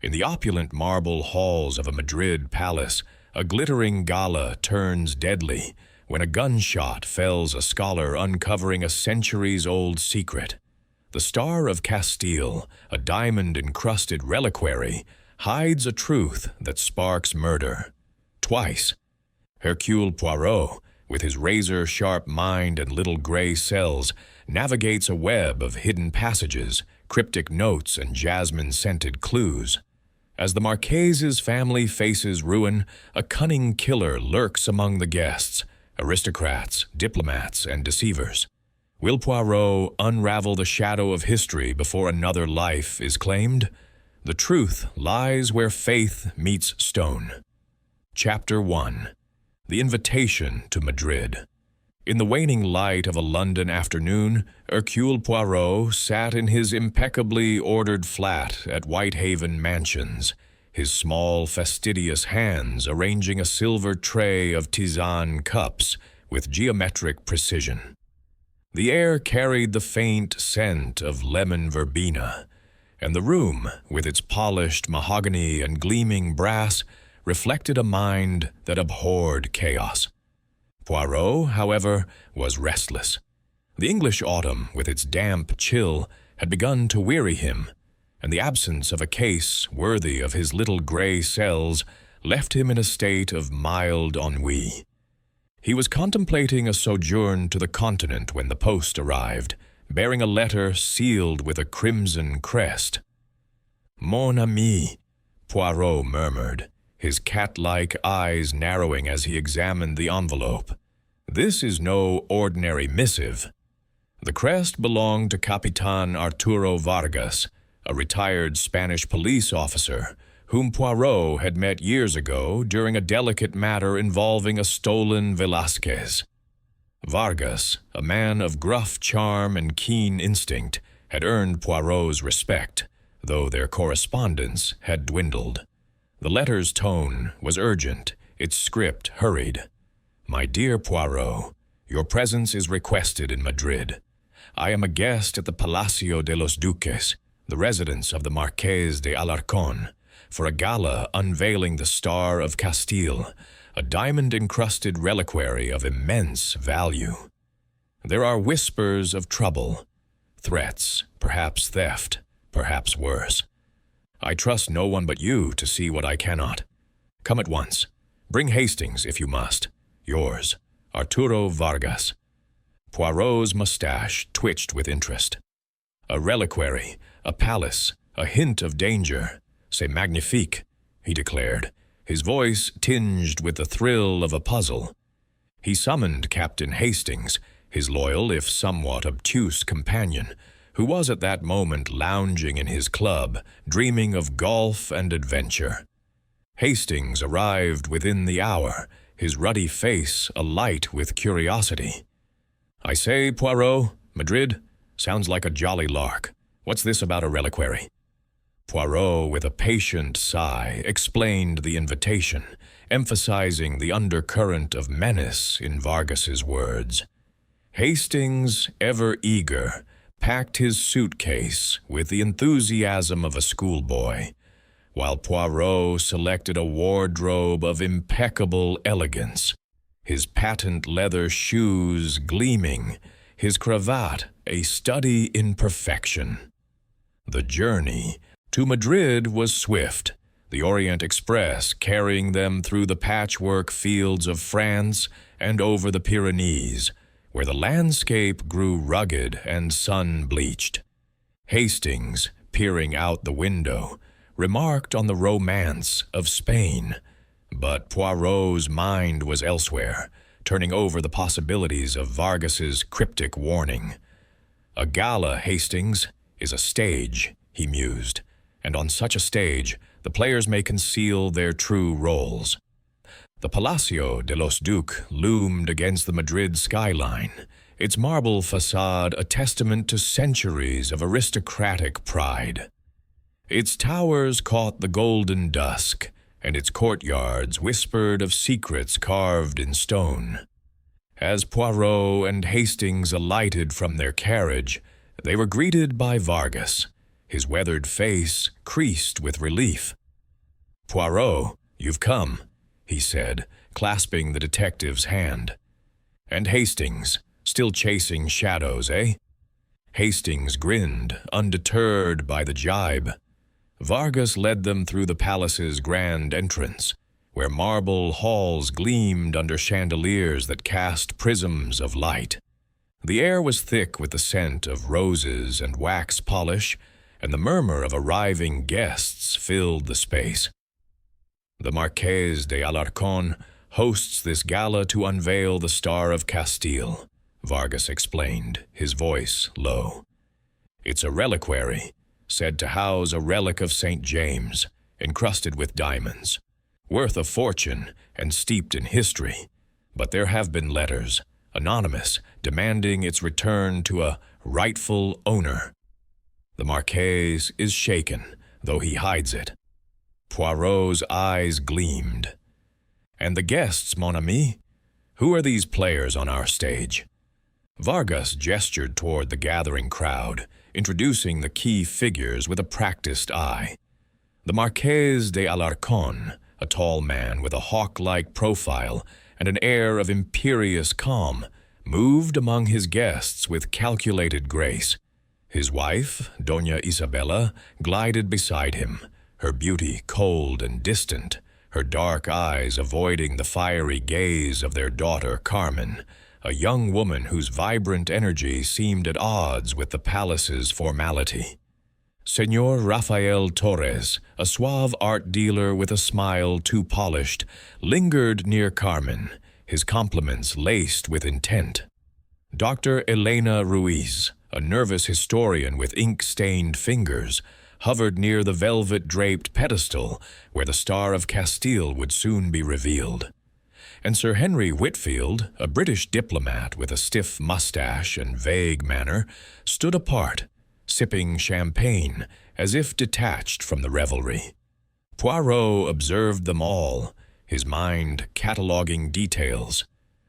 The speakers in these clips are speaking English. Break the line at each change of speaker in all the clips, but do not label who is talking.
In the opulent marble halls of a Madrid palace, a glittering gala turns deadly when a gunshot fells a scholar uncovering a centuries-old secret. The Star of Castile, a diamond-encrusted reliquary, hides a truth that sparks murder. Twice, Hercule Poirot, with his razor-sharp mind and little gray cells, navigates a web of hidden passages, cryptic notes, and jasmine-scented clues. As the Marchese's family faces ruin, a cunning killer lurks among the guests, aristocrats, diplomats, and deceivers. Will Poirot unravel the shadow of history before another life is claimed? The truth lies where faith meets stone. Chapter 1. The Invitation to Madrid. In the waning light of a London afternoon, Hercule Poirot sat in his impeccably ordered flat at Whitehaven Mansions, his small, fastidious hands arranging a silver tray of tisane cups with geometric precision. The air carried the faint scent of lemon verbena, and the room, with its polished mahogany and gleaming brass, reflected a mind that abhorred chaos. Poirot, however, was restless. The English autumn, with its damp chill, had begun to weary him, and the absence of a case worthy of his little gray cells left him in a state of mild ennui. He was contemplating a sojourn to the continent when the post arrived, bearing a letter sealed with a crimson crest. "Mon ami," Poirot murmured, his cat-like eyes narrowing as he examined the envelope. "This is no ordinary missive." The crest belonged to Capitan Arturo Vargas, a retired Spanish police officer, whom Poirot had met years ago during a delicate matter involving a stolen Velázquez. Vargas, a man of gruff charm and keen instinct, had earned Poirot's respect, though their correspondence had dwindled. The letter's tone was urgent, its script hurried. "My dear Poirot, your presence is requested in Madrid. I am a guest at the Palacio de los Duques, the residence of the Marqués de Alarcón, for a gala unveiling the Star of Castile, a diamond-encrusted reliquary of immense value. There are whispers of trouble, threats, perhaps theft, perhaps worse. I trust no one but you to see what I cannot. Come at once. Bring Hastings if you must. Yours, Arturo Vargas." Poirot's mustache twitched with interest. "A reliquary, a palace, a hint of danger. C'est magnifique," he declared, his voice tinged with the thrill of a puzzle. He summoned Captain Hastings, his loyal if somewhat obtuse companion, who was at that moment lounging in his club, dreaming of golf and adventure. Hastings arrived within the hour, his ruddy face alight with curiosity. "I say, Poirot, Madrid? Sounds like a jolly lark. What's this about a reliquary?" Poirot, with a patient sigh, explained the invitation, emphasizing the undercurrent of menace in Vargas's words. Hastings, ever eager, packed his suitcase with the enthusiasm of a schoolboy, while Poirot selected a wardrobe of impeccable elegance, his patent leather shoes gleaming, his cravat a study in perfection. The journey to Madrid was swift, the Orient Express carrying them through the patchwork fields of France and over the Pyrenees, where the landscape grew rugged and sun-bleached. Hastings, peering out the window, remarked on the romance of Spain, but Poirot's mind was elsewhere, turning over the possibilities of Vargas's cryptic warning. "A gala, Hastings, is a stage," he mused, "and on such a stage, the players may conceal their true roles." The Palacio de los Duques loomed against the Madrid skyline, its marble facade a testament to centuries of aristocratic pride. Its towers caught the golden dusk, and its courtyards whispered of secrets carved in stone. As Poirot and Hastings alighted from their carriage, they were greeted by Vargas, his weathered face creased with relief. "Poirot, you've come," he said, clasping the detective's hand. "And Hastings, still chasing shadows, eh?" Hastings grinned, undeterred by the jibe. Vargas led them through the palace's grand entrance, where marble halls gleamed under chandeliers that cast prisms of light. The air was thick with the scent of roses and wax polish, and the murmur of arriving guests filled the space. "The Marqués de Alarcón hosts this gala to unveil the Star of Castile," Vargas explained, his voice low. "It's a reliquary, said to house a relic of St. James, encrusted with diamonds, worth a fortune and steeped in history. But there have been letters, anonymous, demanding its return to a rightful owner. The Marqués is shaken, though he hides it." Poirot's eyes gleamed. "And the guests, mon ami? Who are these players on our stage?" Vargas gestured toward the gathering crowd, introducing the key figures with a practiced eye. The Marqués de Alarcón, a tall man with a hawk-like profile and an air of imperious calm, moved among his guests with calculated grace. His wife, Doña Isabella, glided beside him, her beauty cold and distant, her dark eyes avoiding the fiery gaze of their daughter Carmen, a young woman whose vibrant energy seemed at odds with the palace's formality. Señor Rafael Torres, a suave art dealer with a smile too polished, lingered near Carmen, his compliments laced with intent. Dr. Elena Ruiz, a nervous historian with ink-stained fingers, hovered near the velvet-draped pedestal where the Star of Castile would soon be revealed. And Sir Henry Whitfield, a British diplomat with a stiff mustache and vague manner, stood apart, sipping champagne as if detached from the revelry. Poirot observed them all, his mind cataloguing details.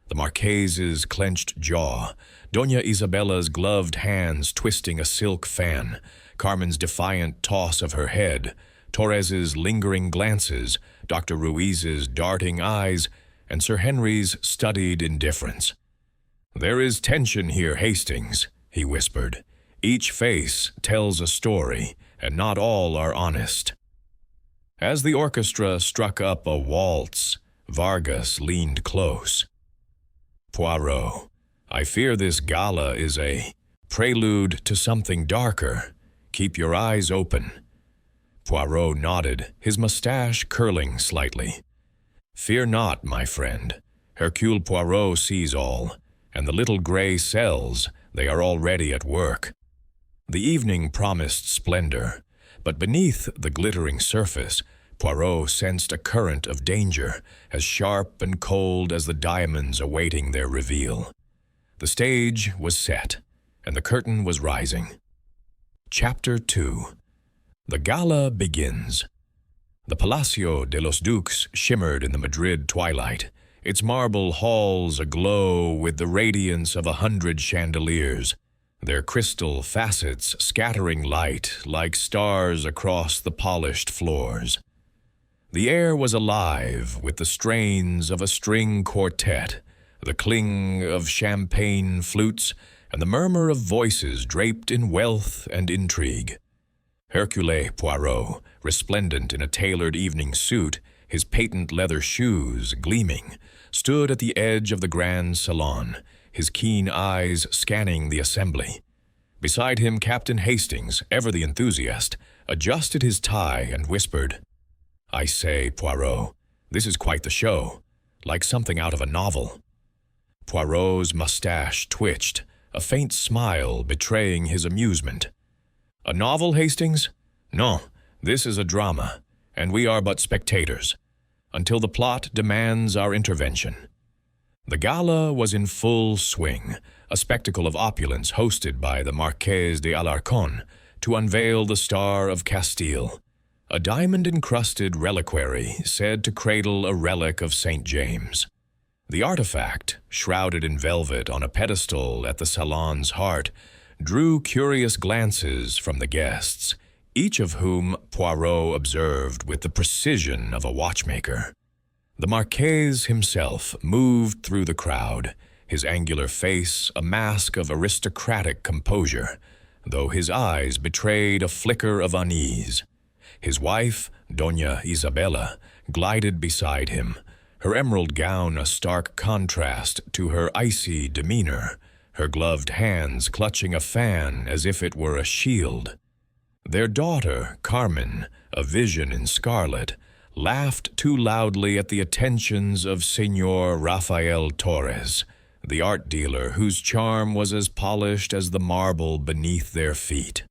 The Marques's clenched jaw, Doña Isabella's gloved hands twisting a silk fan, Carmen's defiant toss of her head, Torres's lingering glances, Dr. Ruiz's darting eyes, and Sir Henry's studied indifference. "There is tension here, Hastings," he whispered. "Each face tells a story, and not all are honest." As the orchestra struck up a waltz, Vargas leaned close. "Poirot, I fear this gala is a prelude to something darker. Keep your eyes open." Poirot nodded, his mustache curling slightly. "Fear not, my friend. Hercule Poirot sees all, and the little gray cells, they are already at work." The evening promised splendor, but beneath the glittering surface, Poirot sensed a current of danger, as sharp and cold as the diamonds awaiting their reveal. The stage was set, and the curtain was rising. Chapter 2. The gala begins. The Palacio de los Duques shimmered in the Madrid twilight, its marble halls aglow with the radiance of 100 chandeliers, their crystal facets scattering light like stars across the polished floors. The air was alive with the strains of a string quartet, the cling of champagne flutes, and the murmur of voices draped in wealth and intrigue. Hercule Poirot, resplendent in a tailored evening suit, his patent leather shoes gleaming, stood at the edge of the grand salon, his keen eyes scanning the assembly. Beside him, Captain Hastings, ever the enthusiast, adjusted his tie and whispered, "I say, Poirot, this is quite the show, like something out of a novel." Poirot's mustache twitched, a faint smile betraying his amusement. "A novel, Hastings? No, this is a drama, and we are but spectators, until the plot demands our intervention." The gala was in full swing, a spectacle of opulence hosted by the Marqués de Alarcón to unveil the Star of Castile, a diamond-encrusted reliquary said to cradle a relic of St. James. The artifact, shrouded in velvet on a pedestal at the salon's heart, drew curious glances from the guests, each of whom Poirot observed with the precision of a watchmaker. The Marquess himself moved through the crowd, his angular face a mask of aristocratic composure, though his eyes betrayed a flicker of unease. His wife, Doña Isabella, glided beside him, her emerald gown a stark contrast to her icy demeanor, her gloved hands clutching a fan as if it were a shield. Their daughter, Carmen, a vision in scarlet, laughed too loudly at the attentions of Señor Rafael Torres, the art dealer whose charm was as polished as the marble beneath their feet.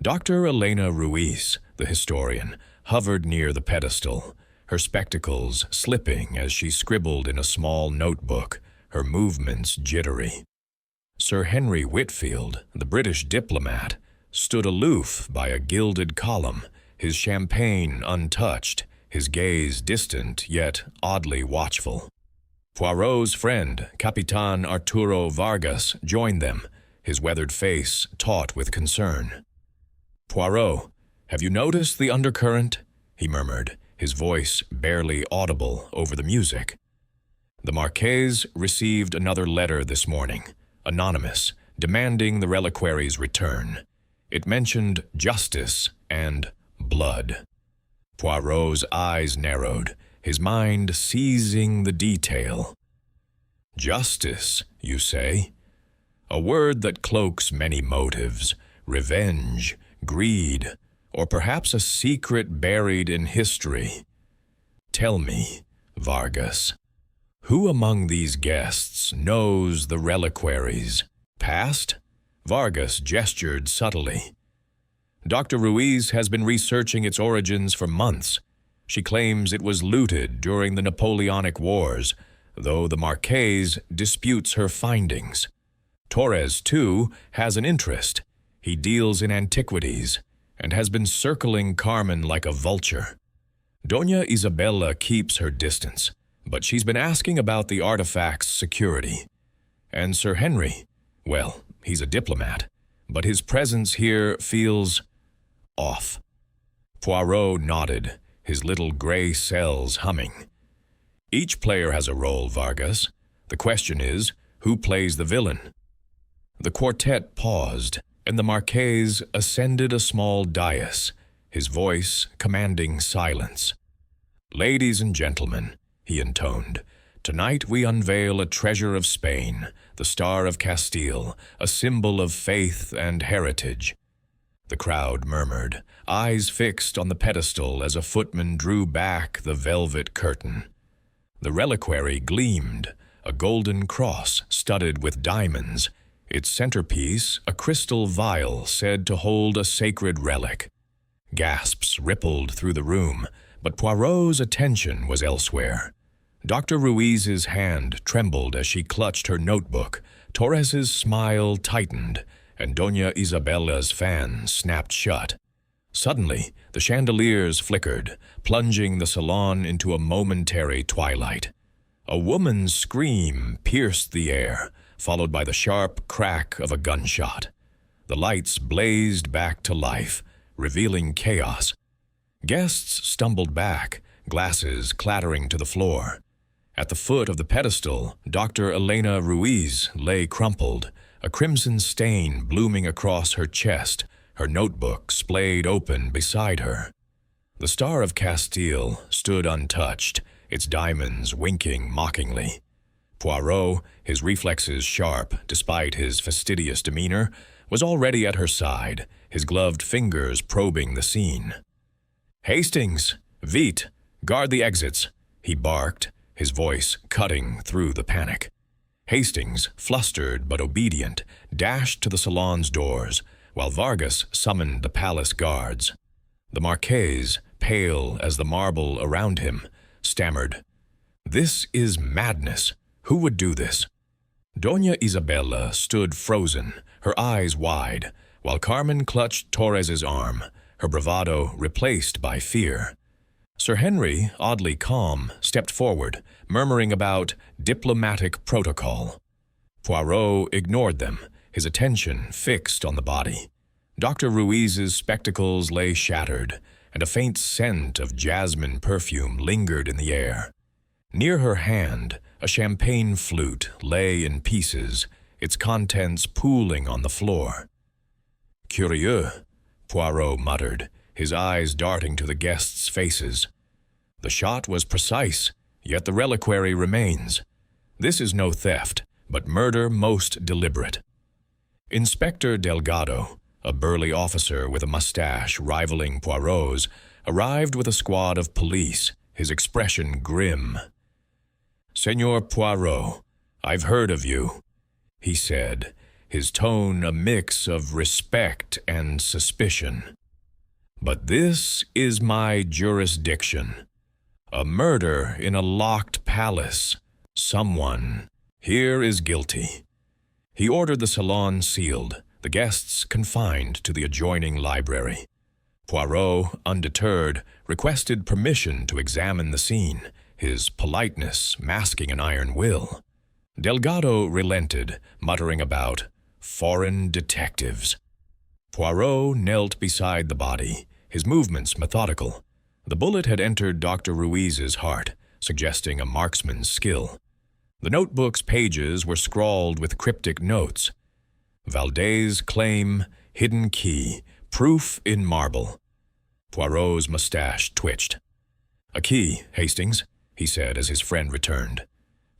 Dr. Elena Ruiz, the historian, hovered near the pedestal, her spectacles slipping as she scribbled in a small notebook, her movements jittery. Sir Henry Whitfield, the British diplomat, stood aloof by a gilded column, his champagne untouched, his gaze distant yet oddly watchful. Poirot's friend, Capitan Arturo Vargas, joined them, his weathered face taut with concern. "Poirot, have you noticed the undercurrent?" he murmured, his voice barely audible over the music. The Marquess received another letter this morning, anonymous, demanding the reliquary's return. It mentioned justice and blood. Poirot's eyes narrowed, his mind seizing the detail. Justice, you say? A word that cloaks many motives, revenge, greed, or perhaps a secret buried in history. Tell me, Vargas, who among these guests knows the reliquary's past? Vargas gestured subtly. Dr. Ruiz has been researching its origins for months. She claims it was looted during the Napoleonic Wars, though the Marquess disputes her findings. Torres, too, has an interest. He deals in antiquities and has been circling Carmen like a vulture. Doña Isabella keeps her distance, but she's been asking about the artifact's security. And Sir Henry, well, he's a diplomat, but his presence here feels off. Poirot nodded, his little gray cells humming. Each player has a role, Vargas. The question is, who plays the villain? The quartet paused, and the Marquess ascended a small dais, his voice commanding silence. "Ladies and gentlemen," he intoned, "tonight we unveil a treasure of Spain, the Star of Castile, a symbol of faith and heritage." The crowd murmured, eyes fixed on the pedestal as a footman drew back the velvet curtain. The reliquary gleamed, a golden cross studded with diamonds, its centerpiece a crystal vial said to hold a sacred relic. Gasps rippled through the room, but Poirot's attention was elsewhere. Dr. Ruiz's hand trembled as she clutched her notebook, Torres's smile tightened, and Doña Isabella's fan snapped shut. Suddenly, the chandeliers flickered, plunging the salon into a momentary twilight. A woman's scream pierced the air, followed by the sharp crack of a gunshot. The lights blazed back to life, revealing chaos. Guests stumbled back, glasses clattering to the floor. At the foot of the pedestal, Dr. Elena Ruiz lay crumpled, a crimson stain blooming across her chest, her notebook splayed open beside her. The Star of Castile stood untouched, its diamonds winking mockingly. Poirot, his reflexes sharp despite his fastidious demeanor, was already at her side, his gloved fingers probing the scene. "Hastings! Vite! Guard the exits!" he barked, his voice cutting through the panic. Hastings, flustered but obedient, dashed to the salon's doors, while Vargas summoned the palace guards. The Marquess, pale as the marble around him, stammered, "This is madness. Who would do this?" Doña Isabella stood frozen, her eyes wide, while Carmen clutched Torres's arm, her bravado replaced by fear. Sir Henry, oddly calm, stepped forward, murmuring about diplomatic protocol. Poirot ignored them, his attention fixed on the body. Dr. Ruiz's spectacles lay shattered, and a faint scent of jasmine perfume lingered in the air. Near her hand, a champagne flute lay in pieces, its contents pooling on the floor. "Curieux," Poirot muttered, his eyes darting to the guests' faces. "The shot was precise, yet the reliquary remains. This is no theft, but murder most deliberate." Inspector Delgado, a burly officer with a mustache rivaling Poirot's, arrived with a squad of police, his expression grim. "Senor Poirot, I've heard of you," he said, his tone a mix of respect and suspicion. "But this is my jurisdiction. A murder in a locked palace. Someone here is guilty." He ordered the salon sealed, the guests confined to the adjoining library. Poirot, undeterred, requested permission to examine the scene, his politeness masking an iron will. Delgado relented, muttering about foreign detectives. Poirot knelt beside the body, his movements methodical. The bullet had entered Dr. Ruiz's heart, suggesting a marksman's skill. The notebook's pages were scrawled with cryptic notes. Valdez claim, hidden key, proof in marble. Poirot's mustache twitched. "A key, Hastings," he said as his friend returned.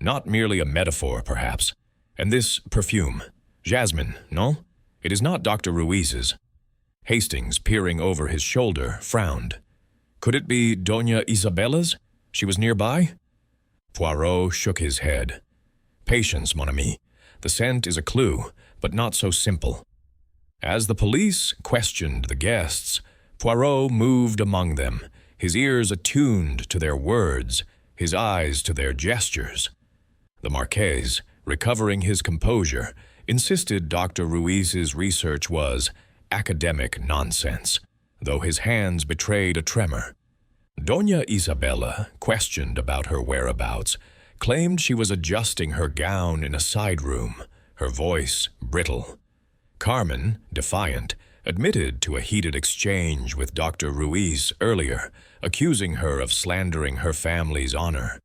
"Not merely a metaphor, perhaps. And this perfume, jasmine, no? It is not Dr. Ruiz's." Hastings, peering over his shoulder, frowned. "Could it be Doña Isabella's? She was nearby?" Poirot shook his head. "Patience, mon ami. The scent is a clue, but not so simple." As the police questioned the guests, Poirot moved among them, his ears attuned to their words, his eyes to their gestures. The Marquess, recovering his composure, insisted Dr. Ruiz's research was academic nonsense, though his hands betrayed a tremor. Doña Isabella, questioned about her whereabouts, claimed she was adjusting her gown in a side room, her voice brittle. Carmen, defiant, admitted to a heated exchange with Dr. Ruiz earlier, accusing her of slandering her family's honor.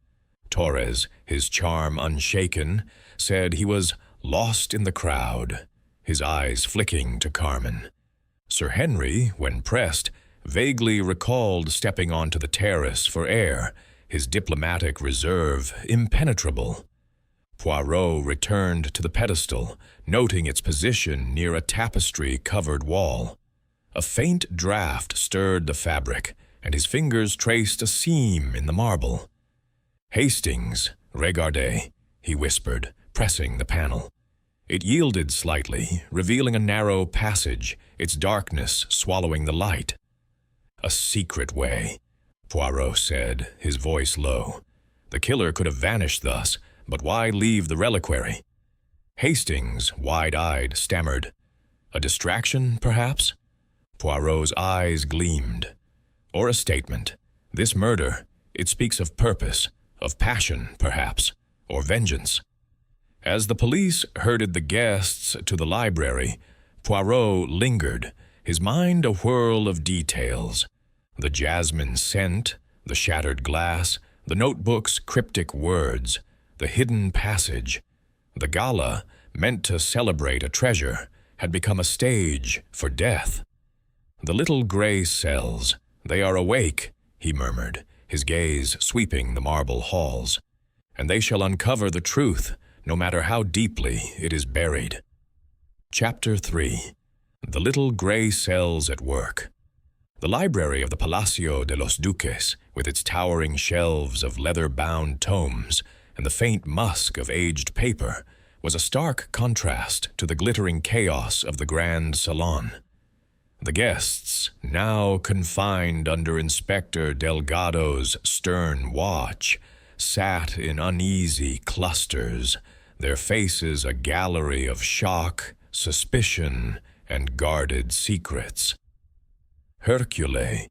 Torres, his charm unshaken, said he was lost in the crowd, his eyes flicking to Carmen. Sir Henry, when pressed, vaguely recalled stepping onto the terrace for air, his diplomatic reserve impenetrable. Poirot returned to the pedestal, noting its position near a tapestry-covered wall. A faint draught stirred the fabric, and his fingers traced a seam in the marble. "Hastings, regardez," he whispered, pressing the panel. It yielded slightly, revealing a narrow passage, its darkness swallowing the light. "A secret way," Poirot said, his voice low. "The killer could have vanished thus, but why leave the reliquary?" Hastings, wide-eyed, stammered, "A distraction, perhaps?" Poirot's eyes gleamed. "Or a statement. This murder, it speaks of purpose, of passion, perhaps, or vengeance." As the police herded the guests to the library, Poirot lingered, his mind a whirl of details. The jasmine scent, the shattered glass, the notebook's cryptic words, the hidden passage. The gala, meant to celebrate a treasure, had become a stage for death. "The little gray cells, they are awake," he murmured, his gaze sweeping the marble halls. "And they shall uncover the truth, no matter how deeply it is buried." Chapter 3. The Little Gray Cells at Work. The library of the Palacio de los Duques, with its towering shelves of leather-bound tomes and the faint musk of aged paper, was a stark contrast to the glittering chaos of the grand salon. The guests, now confined under Inspector Delgado's stern watch, sat in uneasy clusters, their faces a gallery of shock, suspicion, and guarded secrets. Hercule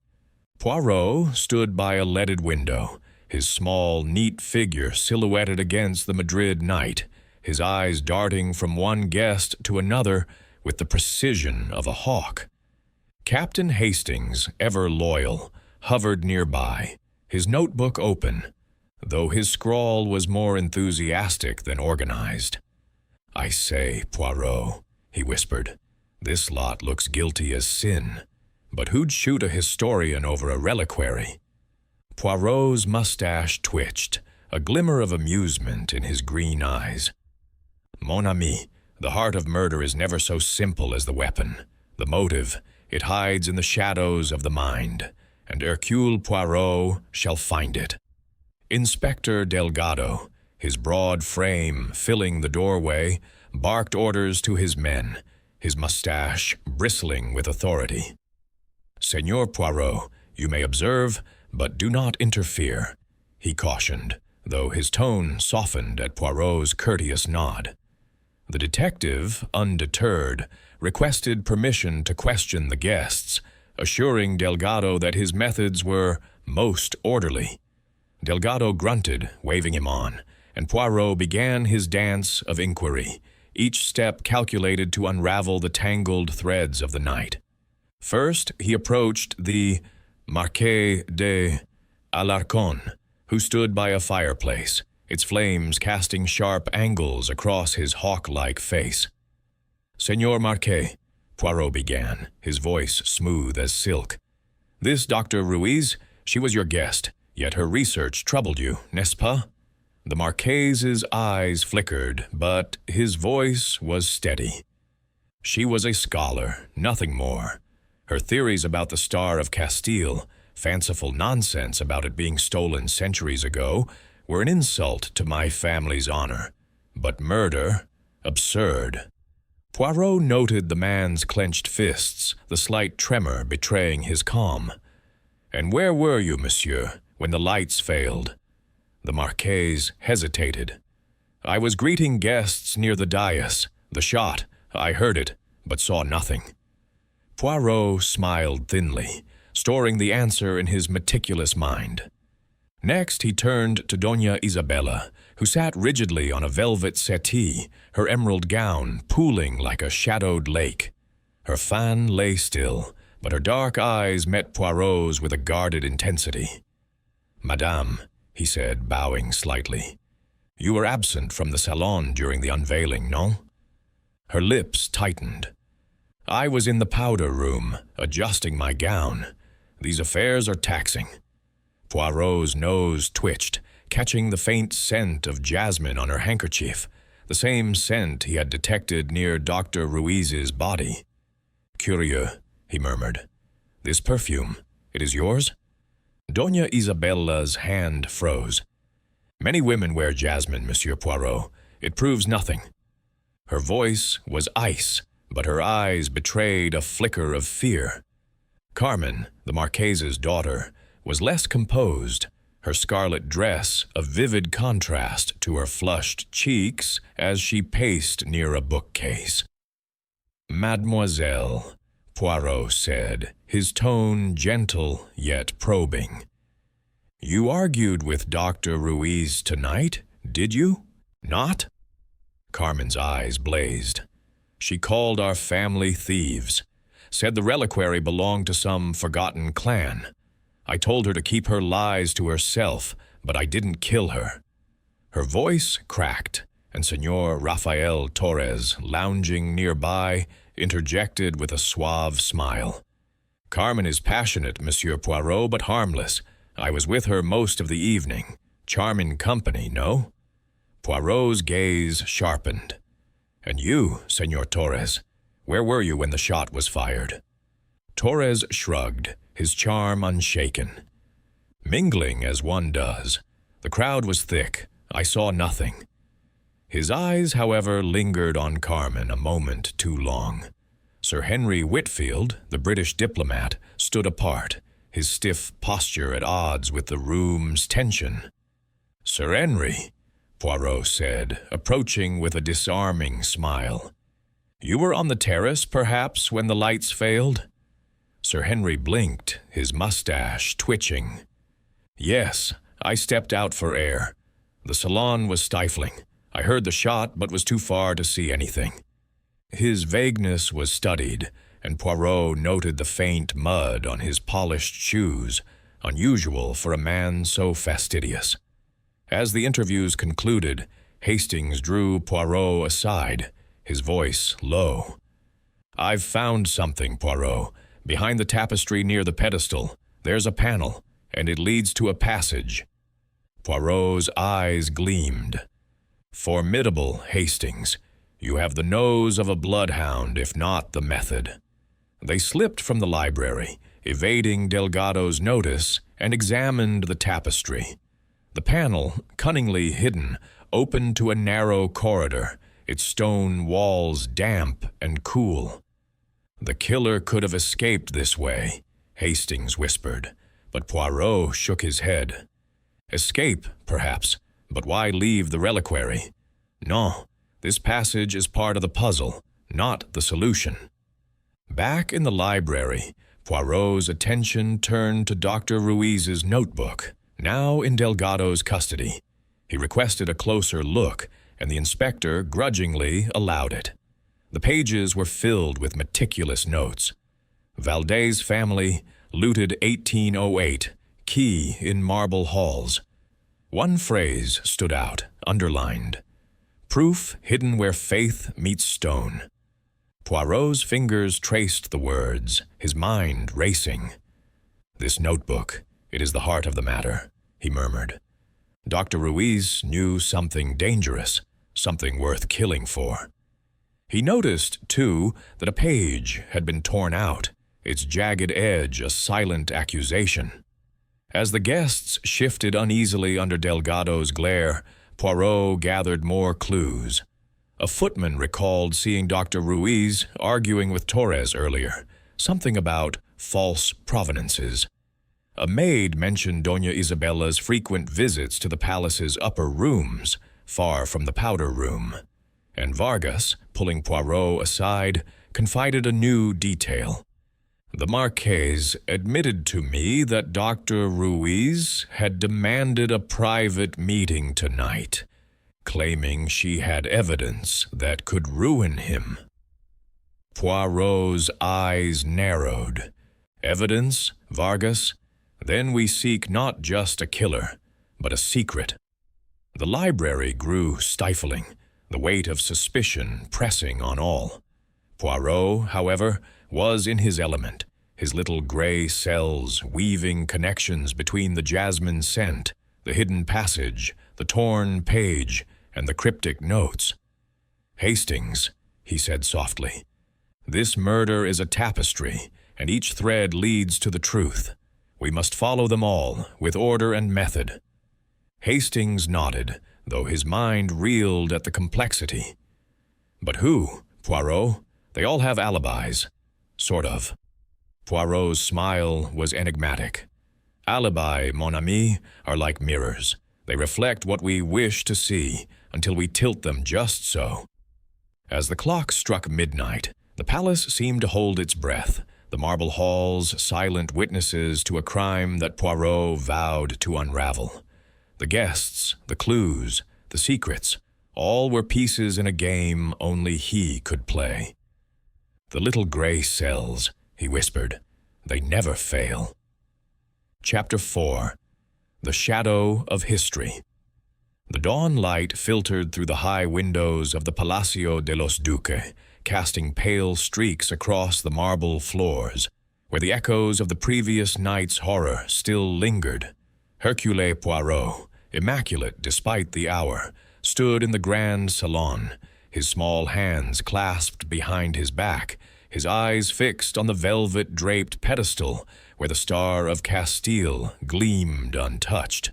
Poirot stood by a leaded window, his small, neat figure silhouetted against the Madrid night, his eyes darting from one guest to another with the precision of a hawk. Captain Hastings, ever loyal, hovered nearby, his notebook open, though his scrawl was more enthusiastic than organized. "I say, Poirot," he whispered, "this lot looks guilty as sin, but who'd shoot a historian over a reliquary?" Poirot's mustache twitched, a glimmer of amusement in his green eyes. "Mon ami, the heart of murder is never so simple as the weapon. The motive, it hides in the shadows of the mind, and Hercule Poirot shall find it." Inspector Delgado, his broad frame filling the doorway, barked orders to his men, his mustache bristling with authority. "Senor Poirot, you may observe, but do not interfere," he cautioned, though his tone softened at Poirot's courteous nod. The detective, undeterred, requested permission to question the guests, assuring Delgado that his methods were most orderly. Delgado grunted, waving him on, and Poirot began his dance of inquiry, each step calculated to unravel the tangled threads of the night. First, he approached the Marquis de Alarcon, who stood by a fireplace, its flames casting sharp angles across his hawk-like face. "Senor Marquis," Poirot began, his voice smooth as silk. "This Dr. Ruiz, she was your guest, yet her research troubled you, n'est-ce pas?" The Marquis's eyes flickered, but his voice was steady. "She was a scholar, nothing more. Her theories about the Star of Castile, fanciful nonsense about it being stolen centuries ago, were an insult to my family's honor. But murder, absurd." Poirot noted the man's clenched fists, the slight tremor betraying his calm. "And where were you, monsieur, when the lights failed?" The Marquis hesitated. "I was greeting guests near the dais. The shot, I heard it, but saw nothing." Poirot smiled thinly, storing the answer in his meticulous mind. Next, he turned to Doña Isabella, who sat rigidly on a velvet settee, her emerald gown pooling like a shadowed lake. Her fan lay still, but her dark eyes met Poirot's with a guarded intensity. "Madame," he said, bowing slightly, "you were absent from the salon during the unveiling, non?" Her lips tightened. "I was in the powder room, adjusting my gown. These affairs are taxing." Poirot's nose twitched, catching the faint scent of jasmine on her handkerchief, the same scent he had detected near Dr. Ruiz's body. "Curieux," he murmured. "This perfume, it is yours?" Doña Isabella's hand froze. "Many women wear jasmine, Monsieur Poirot. It proves nothing." Her voice was ice, but her eyes betrayed a flicker of fear. Carmen, the Marquis's daughter, was less composed, her scarlet dress a vivid contrast to her flushed cheeks as she paced near a bookcase. "Mademoiselle," Poirot said, his tone gentle yet probing, "you argued with Dr. Ruiz tonight, did you? Not?" Carmen's eyes blazed. "She called our family thieves, said the reliquary belonged to some forgotten clan. I told her to keep her lies to herself, but I didn't kill her." Her voice cracked, and Senor Rafael Torres, lounging nearby, interjected with a suave smile. "Carmen is passionate, Monsieur Poirot, but harmless. I was with her most of the evening. Charming company, no?" Poirot's gaze sharpened. "And you, Senor Torres, where were you when the shot was fired?" Torres shrugged, his charm unshaken. "Mingling as one does. The crowd was thick. I saw nothing." His eyes, however, lingered on Carmen a moment too long. Sir Henry Whitfield, the British diplomat, stood apart, his stiff posture at odds with the room's tension. "Sir Henry," Poirot said, approaching with a disarming smile. "You were on the terrace, perhaps, when the lights failed?" Sir Henry blinked, his mustache twitching. "Yes, I stepped out for air. The salon was stifling. I heard the shot, but was too far to see anything." His vagueness was studied, and Poirot noted the faint mud on his polished shoes, unusual for a man so fastidious. As the interviews concluded, Hastings drew Poirot aside, his voice low. "I've found something, Poirot. Behind the tapestry near the pedestal, there's a panel, and it leads to a passage." Poirot's eyes gleamed. "Formidable, Hastings. You have the nose of a bloodhound, if not the method." They slipped from the library, evading Delgado's notice, and examined the tapestry. The panel, cunningly hidden, opened to a narrow corridor, its stone walls damp and cool. "The killer could have escaped this way," Hastings whispered, but Poirot shook his head. "Escape, perhaps, but why leave the reliquary? No, this passage is part of the puzzle, not the solution." Back in the library, Poirot's attention turned to Dr. Ruiz's notebook, now in Delgado's custody. He requested a closer look, and the inspector grudgingly allowed it. The pages were filled with meticulous notes. Valdez family, looted 1808, key in marble halls. One phrase stood out, underlined. "Proof hidden where faith meets stone." Poirot's fingers traced the words, his mind racing. "This notebook, it is the heart of the matter," he murmured. Dr. Ruiz knew something dangerous, something worth killing for. He noticed, too, that a page had been torn out, its jagged edge a silent accusation. As the guests shifted uneasily under Delgado's glare, Poirot gathered more clues. A footman recalled seeing Dr. Ruiz arguing with Torres earlier, something about false provenances. A maid mentioned Doña Isabella's frequent visits to the palace's upper rooms, far from the powder room. And Vargas, pulling Poirot aside, confided a new detail. "The Marquise admitted to me that Dr. Ruiz had demanded a private meeting tonight, claiming she had evidence that could ruin him." Poirot's eyes narrowed. "Evidence, Vargas? Then we seek not just a killer, but a secret." The library grew stifling, the weight of suspicion pressing on all. Poirot, however, was in his element, his little gray cells weaving connections between the jasmine scent, the hidden passage, the torn page, and the cryptic notes. "Hastings," he said softly, "this murder is a tapestry, and each thread leads to the truth. We must follow them all, with order and method." Hastings nodded, though his mind reeled at the complexity. "But who, Poirot? They all have alibis." "Sort of." Poirot's smile was enigmatic. "Alibi, mon ami, are like mirrors. They reflect what we wish to see, until we tilt them just so." As the clock struck midnight, the palace seemed to hold its breath, the marble halls silent witnesses to a crime that Poirot vowed to unravel. The guests, the clues, the secrets, all were pieces in a game only he could play. "The little gray cells," he whispered, "they never fail." Chapter 4. The Shadow of History. The dawn light filtered through the high windows of the Palacio de los Duques, casting pale streaks across the marble floors, where the echoes of the previous night's horror still lingered. Hercule Poirot, immaculate despite the hour, stood in the grand salon, his small hands clasped behind his back, his eyes fixed on the velvet-draped pedestal where the Star of Castile gleamed untouched.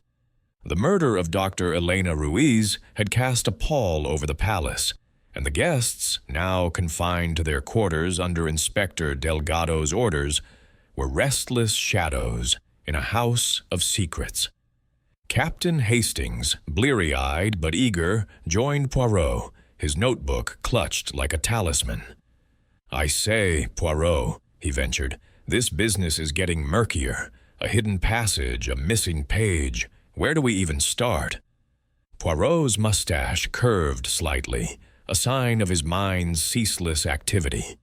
The murder of Dr. Elena Ruiz had cast a pall over the palace, and the guests, now confined to their quarters under Inspector Delgado's orders, were restless shadows in a house of secrets. Captain Hastings, bleary-eyed but eager, joined Poirot, his notebook clutched like a talisman. "I say, Poirot," he ventured, "this business is getting murkier. A hidden passage, a missing page. Where do we even start?" Poirot's mustache curved slightly, a sign of his mind's ceaseless activity.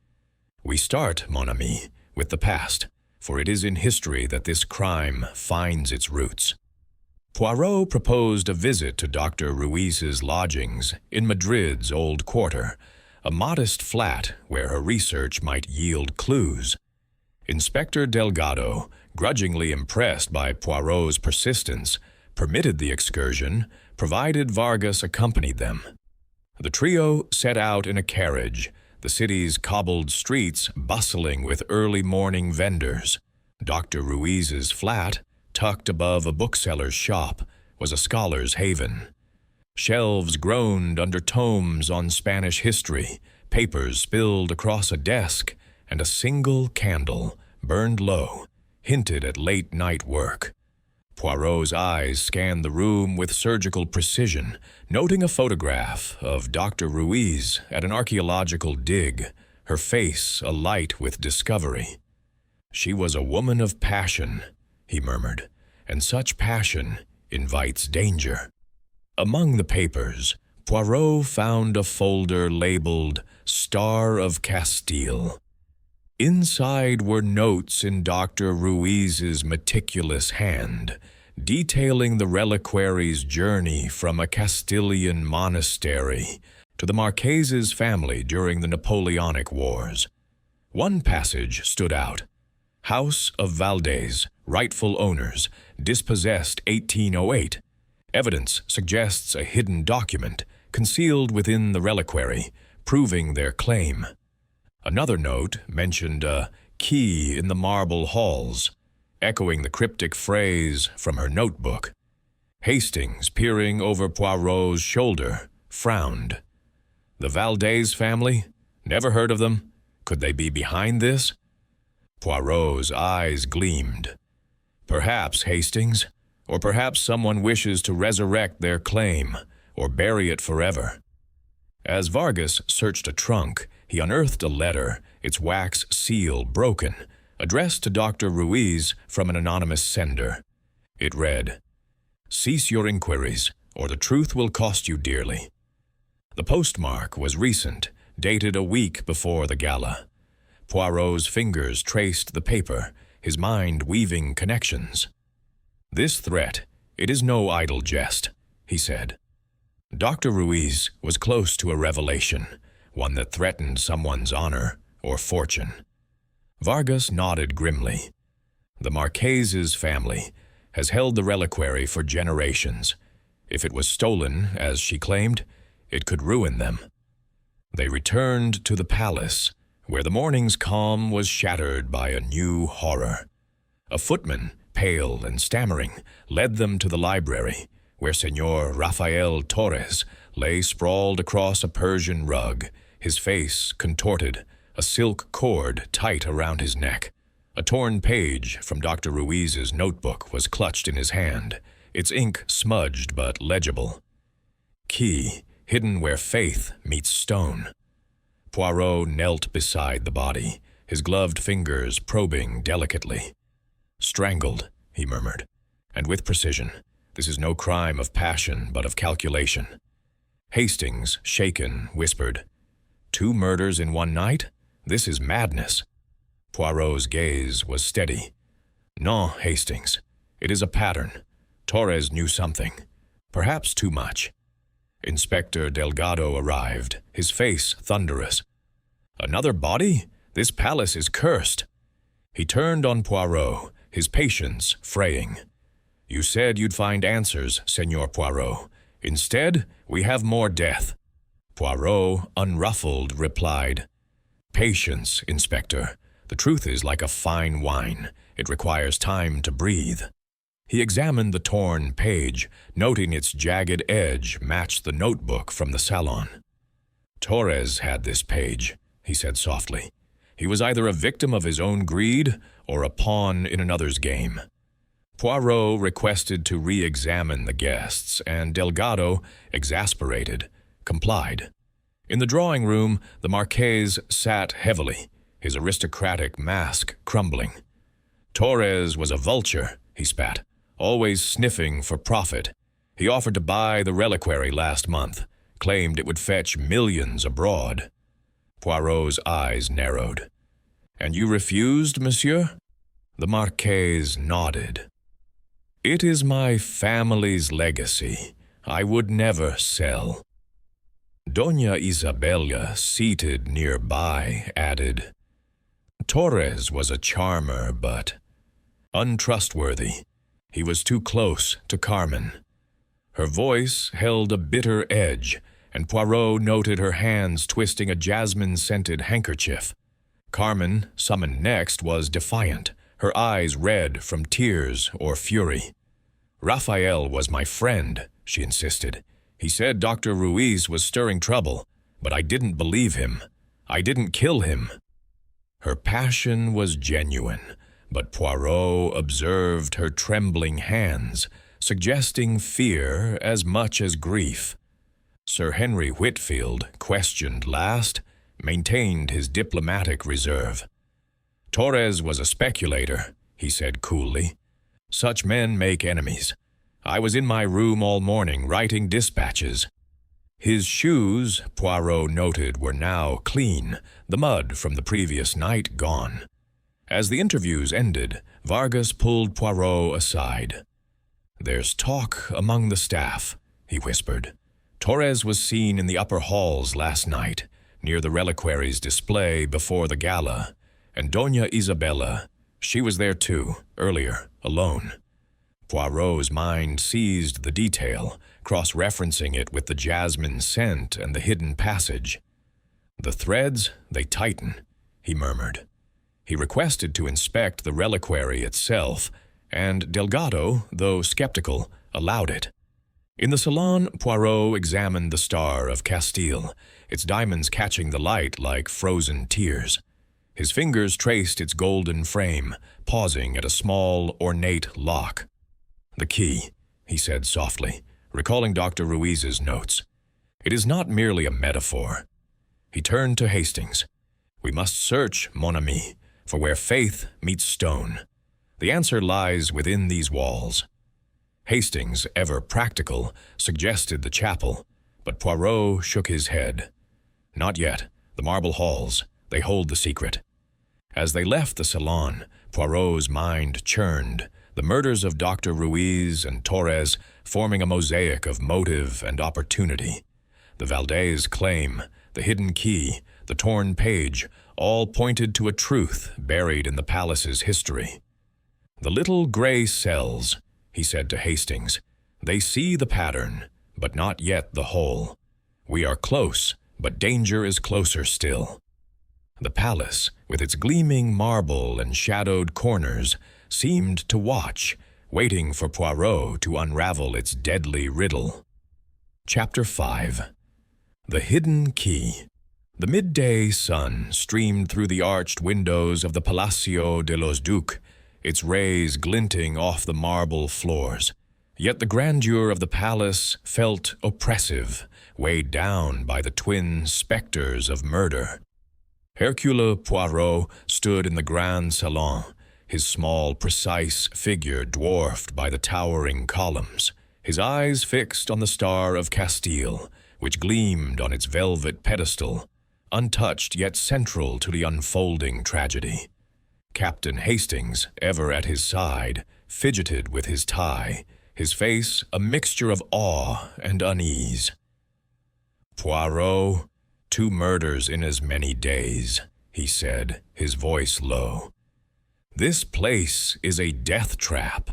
We start, mon ami, with the past, for it is in history that this crime finds its roots. Poirot proposed a visit to Dr. Ruiz's lodgings in Madrid's Old Quarter, a modest flat where her research might yield clues. Inspector Delgado, grudgingly impressed by Poirot's persistence, permitted the excursion, provided Vargas accompanied them. The trio set out in a carriage, the city's cobbled streets bustling with early morning vendors. Dr. Ruiz's flat, tucked above a bookseller's shop, was a scholar's haven. Shelves groaned under tomes on Spanish history, papers spilled across a desk, and a single candle, burned low, hinted at late-night work. Poirot's eyes scanned the room with surgical precision, noting a photograph of Dr. Ruiz at an archaeological dig, her face alight with discovery. "She was a woman of passion," he murmured, "and such passion invites danger." Among the papers, Poirot found a folder labeled Star of Castile. Inside were notes in Dr. Ruiz's meticulous hand, detailing the reliquary's journey from a Castilian monastery to the Marques's family during the Napoleonic Wars. One passage stood out. House of Valdez, rightful owners, dispossessed 1808. Evidence suggests a hidden document concealed within the reliquary, proving their claim. Another note mentioned a key in the marble halls, echoing the cryptic phrase from her notebook. Hastings, peering over Poirot's shoulder, frowned. The Valdez family? Never heard of them? Could they be behind this? Poirot's eyes gleamed. Perhaps Hastings, or perhaps someone wishes to resurrect their claim, or bury it forever. As Vargas searched a trunk, he unearthed a letter, its wax seal broken, addressed to Dr. Ruiz from an anonymous sender. It read, "Cease your inquiries, or the truth will cost you dearly." The postmark was recent, dated a week before the gala. Poirot's fingers traced the paper, his mind weaving connections. "This threat, it is no idle jest," he said. Dr. Ruiz was close to a revelation, one that threatened someone's honor or fortune. Vargas nodded grimly. The Marques's family has held the reliquary for generations. If it was stolen, as she claimed, it could ruin them. They returned to the palace, where the morning's calm was shattered by a new horror. A footman, pale and stammering, led them to the library, where Señor Rafael Torres lay sprawled across a Persian rug, his face contorted, a silk cord tight around his neck. A torn page from Dr. Ruiz's notebook was clutched in his hand, its ink smudged but legible. Key, hidden where faith meets stone. Poirot knelt beside the body, his gloved fingers probing delicately. "Strangled," he murmured, and with precision. "This is no crime of passion, but of calculation." Hastings, shaken, whispered, "2 murders in one night? This is madness." Poirot's gaze was steady. "No, Hastings. It is a pattern. Torres knew something. Perhaps too much." Inspector Delgado arrived, his face thunderous. "Another body? This palace is cursed." He turned on Poirot, his patience fraying. "You said you'd find answers, Señor Poirot. Instead, we have more death." Poirot, unruffled, replied, "Patience, Inspector. The truth is like a fine wine. It requires time to breathe." He examined the torn page, noting its jagged edge matched the notebook from the salon. "Torres had this page," he said softly. "He was either a victim of his own greed or a pawn in another's game." Poirot requested to re-examine the guests, and Delgado, exasperated, complied. In the drawing room, the Marquess sat heavily, his aristocratic mask crumbling. "Torres was a vulture," he spat, "always sniffing for profit. He offered to buy the reliquary last month, claimed it would fetch millions abroad." Poirot's eyes narrowed. And you refused, monsieur? The Marquise nodded. It is my family's legacy. I would never sell. Doña Isabella, seated nearby, added, Torres was a charmer, but untrustworthy. He was too close to Carmen. Her voice held a bitter edge, and Poirot noted her hands twisting a jasmine-scented handkerchief. Carmen, summoned next, was defiant, her eyes red from tears or fury. Raphael was my friend, she insisted. He said Dr. Ruiz was stirring trouble, but I didn't believe him. I didn't kill him. Her passion was genuine, but Poirot observed her trembling hands, suggesting fear as much as grief. Sir Henry Whitfield, questioned last, maintained his diplomatic reserve. Torres was a speculator, he said coolly. Such men make enemies. I was in my room all morning writing dispatches. His shoes, Poirot noted, were now clean, the mud from the previous night gone. As the interviews ended, Vargas pulled Poirot aside. There's talk among the staff, he whispered. Torres was seen in the upper halls last night, near the reliquaries display before the gala, and Doña Isabella, she was there too, earlier, alone. Poirot's mind seized the detail, cross-referencing it with the jasmine scent and the hidden passage. The threads, they tighten, he murmured. He requested to inspect the reliquary itself, and Delgado, though skeptical, allowed it. In the salon, Poirot examined the Star of Castile, its diamonds catching the light like frozen tears. His fingers traced its golden frame, pausing at a small, ornate lock. The key, he said softly, recalling Dr. Ruiz's notes. It is not merely a metaphor. He turned to Hastings. We must search, mon ami, for where faith meets stone. The answer lies within these walls. Hastings, ever practical, suggested the chapel, but Poirot shook his head. Not yet. The marble halls, they hold the secret. As they left the salon, Poirot's mind churned, the murders of Dr. Ruiz and Torres forming a mosaic of motive and opportunity. The Valdez claim, the hidden key, the torn page, all pointed to a truth buried in the palace's history. The little gray cells, he said to Hastings, they see the pattern, but not yet the whole. We are close, but danger is closer still. The palace, with its gleaming marble and shadowed corners, seemed to watch, waiting for Poirot to unravel its deadly riddle. Chapter 5. The Hidden Key. The midday sun streamed through the arched windows of the Palacio de los Duques, its rays glinting off the marble floors. Yet the grandeur of the palace felt oppressive, weighed down by the twin specters of murder. Hercule Poirot stood in the Grand Salon, his small, precise figure dwarfed by the towering columns, his eyes fixed on the Star of Castile, which gleamed on its velvet pedestal, untouched yet central to the unfolding tragedy. Captain Hastings, ever at his side, fidgeted with his tie, his face a mixture of awe and unease. Poirot, 2 murders in as many days, he said, his voice low. This place is a death trap.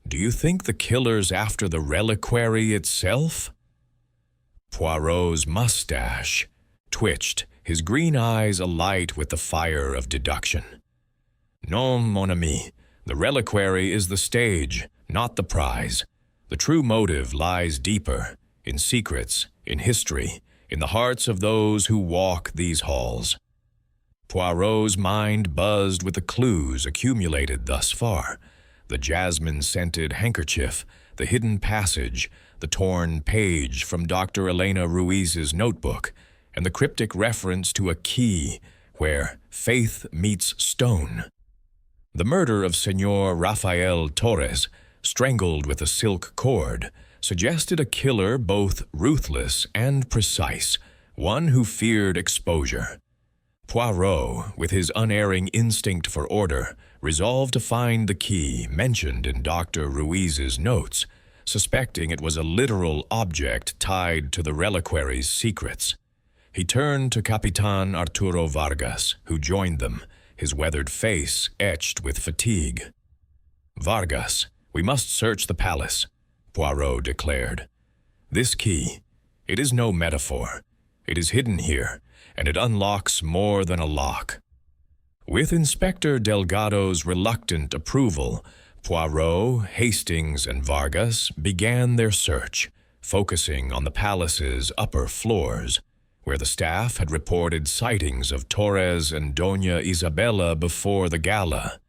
Do you think the killer's after the reliquary itself? Poirot's mustache twitched, his green eyes alight with the fire of deduction. Non, mon ami, the reliquary is the stage, not the prize. The true motive lies deeper, in secrets, in history, in the hearts of those who walk these halls. Poirot's mind buzzed with the clues accumulated thus far. The jasmine-scented handkerchief, the hidden passage, the torn page from Dr. Elena Ruiz's notebook, and the cryptic reference to a key where faith meets stone. The murder of Señor Rafael Torres, strangled with a silk cord, suggested a killer both ruthless and precise, one who feared exposure. Poirot, with his unerring instinct for order, resolved to find the key mentioned in Dr. Ruiz's notes, suspecting it was a literal object tied to the reliquary's secrets. He turned to Capitan Arturo Vargas, who joined them, his weathered face etched with fatigue. "Vargas, we must search the palace," Poirot declared. "This key, it is no metaphor. It is hidden here, and it unlocks more than a lock." With Inspector Delgado's reluctant approval, Poirot, Hastings, and Vargas began their search, focusing on the palace's upper floors, where the staff had reported sightings of Torres and Doña Isabella before the gala.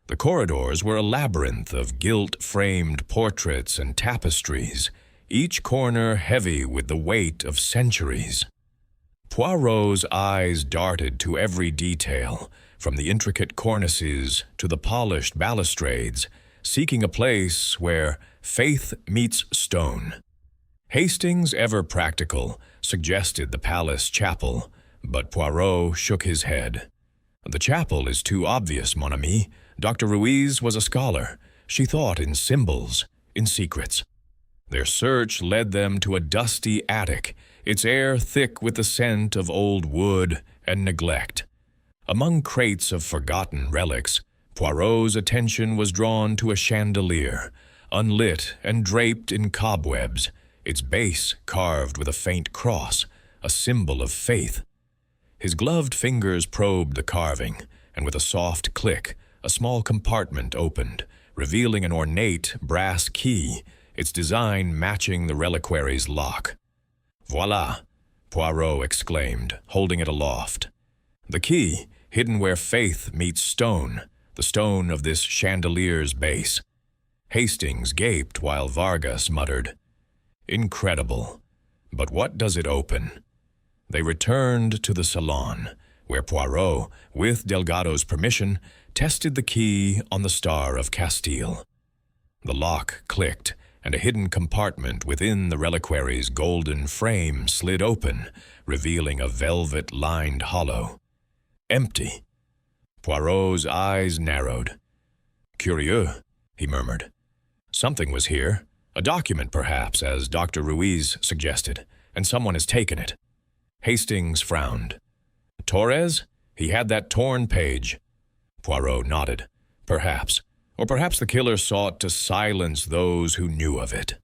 The corridors were a labyrinth of gilt-framed portraits and tapestries, each corner heavy with the weight of centuries. Poirot's eyes darted to every detail, from the intricate cornices to the polished balustrades, seeking a place where faith meets stone. Hastings, ever practical, suggested the palace chapel, but Poirot shook his head. "The chapel is too obvious, mon ami. Dr. Ruiz was a scholar. She thought in symbols, in secrets." Their search led them to a dusty attic, its air thick with the scent of old wood and neglect. Among crates of forgotten relics, Poirot's attention was drawn to a chandelier, unlit and draped in cobwebs, its base carved with a faint cross, a symbol of faith. His gloved fingers probed the carving, and with a soft click, a small compartment opened, revealing an ornate brass key, its design matching the reliquary's lock. "Voilà!" Poirot exclaimed, holding it aloft. "The key, hidden where faith meets stone, the stone of this chandelier's base." Hastings gaped while Vargas muttered, "Incredible. But what does it open?" They returned to the salon, where Poirot, with Delgado's permission, tested the key on the Star of Castile. The lock clicked, and a hidden compartment within the reliquary's golden frame slid open, revealing a velvet-lined hollow. Empty. Poirot's eyes narrowed. "Curieux," he murmured. "Something was here. A document, perhaps, as Dr. Ruiz suggested, and someone has taken it." Hastings frowned. "Torres? He had that torn page." Poirot nodded. "Perhaps. Or perhaps the killer sought to silence those who knew of it."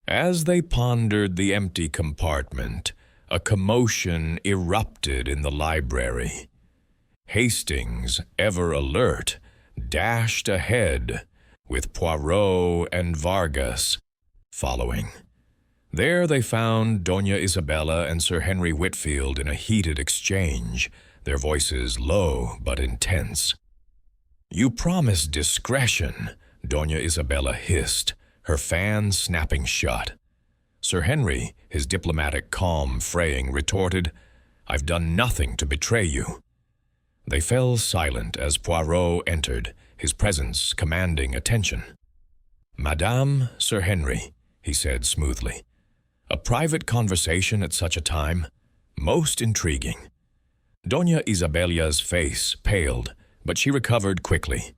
As they pondered the empty compartment, a commotion erupted in the library. Hastings, ever alert, dashed ahead, with Poirot and Vargas following. There they found Doña Isabella and Sir Henry Whitfield in a heated exchange, their voices low but intense. "You promised discretion," Doña Isabella hissed, her fan snapping shut. Sir Henry, his diplomatic calm fraying, retorted, "I've done nothing to betray you." They fell silent as Poirot entered, his presence commanding attention. "Madame, Sir Henry," he said smoothly. "A private conversation at such a time? Most intriguing." Doña Isabella's face paled, but she recovered quickly.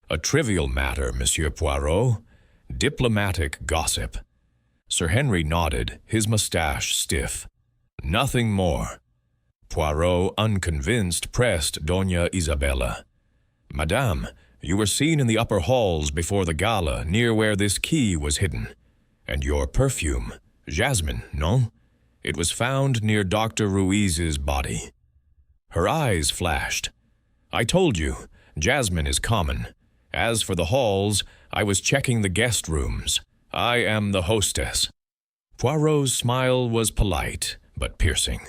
"A trivial matter, Monsieur Poirot. Diplomatic gossip." Sir Henry nodded, his mustache stiff. "Nothing more." Poirot, unconvinced, pressed Doña Isabella. "Madame, you were seen in the upper halls before the gala, near where this key was hidden. And your perfume, jasmine, no? It was found near Dr. Ruiz's body." Her eyes flashed. "I told you, jasmine is common. As for the halls, I was checking the guest rooms. I am the hostess." Poirot's smile was polite, but piercing.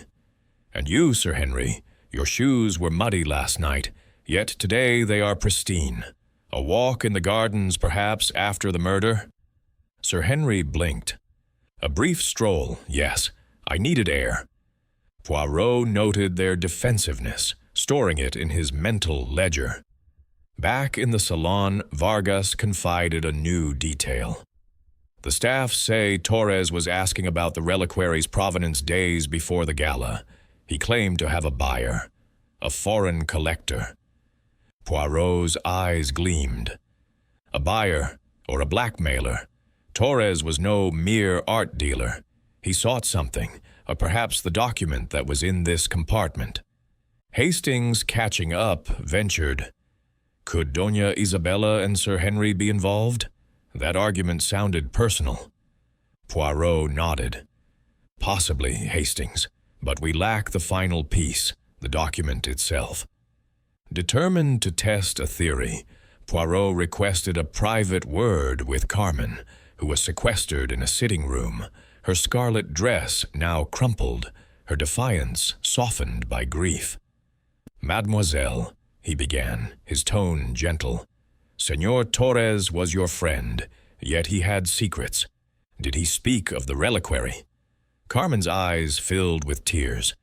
"And you, Sir Henry, your shoes were muddy last night, yet today they are pristine. A walk in the gardens, perhaps, after the murder?" Sir Henry blinked. "A brief stroll, yes. I needed air." Poirot noted their defensiveness, storing it in his mental ledger. Back in the salon, Vargas confided a new detail. "The staff say Torres was asking about the reliquary's provenance days before the gala. He claimed to have a buyer, a foreign collector. Poirot's eyes gleamed. A buyer, or a blackmailer. Torres was no mere art dealer. He sought something, or perhaps the document that was in this compartment. Hastings, catching up, ventured, "Could Doña Isabella and Sir Henry be involved?" That argument sounded personal. Poirot nodded. "Possibly, Hastings, but we lack the final piece, the document itself." Determined to test a theory, Poirot requested a private word with Carmen, who was sequestered in a sitting room, her scarlet dress now crumpled, her defiance softened by grief. "Mademoiselle," he began, his tone gentle, "Senor Torres was your friend, yet he had secrets. Did he speak of the reliquary?" Carmen's eyes filled with tears.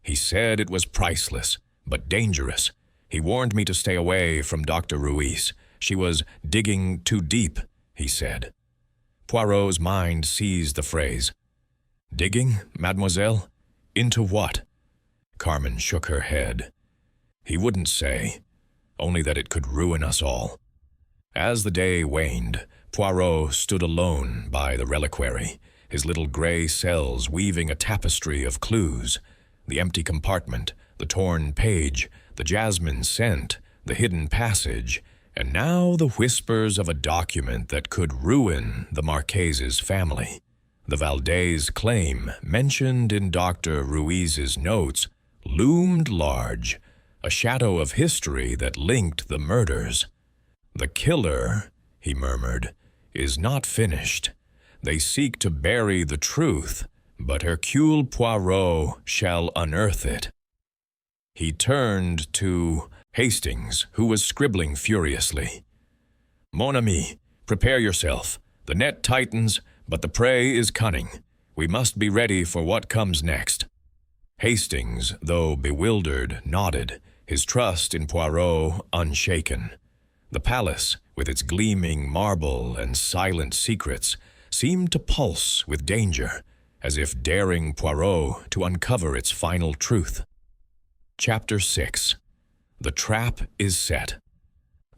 "He said it was priceless, but dangerous. He warned me to stay away from Dr. Ruiz. She was digging too deep," he said. Poirot's mind seized the phrase. "Digging, mademoiselle? Into what?" Carmen shook her head. He wouldn't say, only that it could ruin us all. As the day waned, Poirot stood alone by the reliquary, his little gray cells weaving a tapestry of clues, the empty compartment, the torn page, the jasmine scent, the hidden passage, and now the whispers of a document that could ruin the Marques's family. The Valdez claim, mentioned in Dr. Ruiz's notes, loomed large, a shadow of history that linked the murders. "The killer," he murmured, "is not finished. They seek to bury the truth, but Hercule Poirot shall unearth it." He turned to Hastings, who was scribbling furiously. "Mon ami, prepare yourself. The net tightens, but the prey is cunning. We must be ready for what comes next." Hastings, though bewildered, nodded, his trust in Poirot unshaken. The palace, with its gleaming marble and silent secrets, seemed to pulse with danger, as if daring Poirot to uncover its final truth. Chapter 6. The Trap is Set.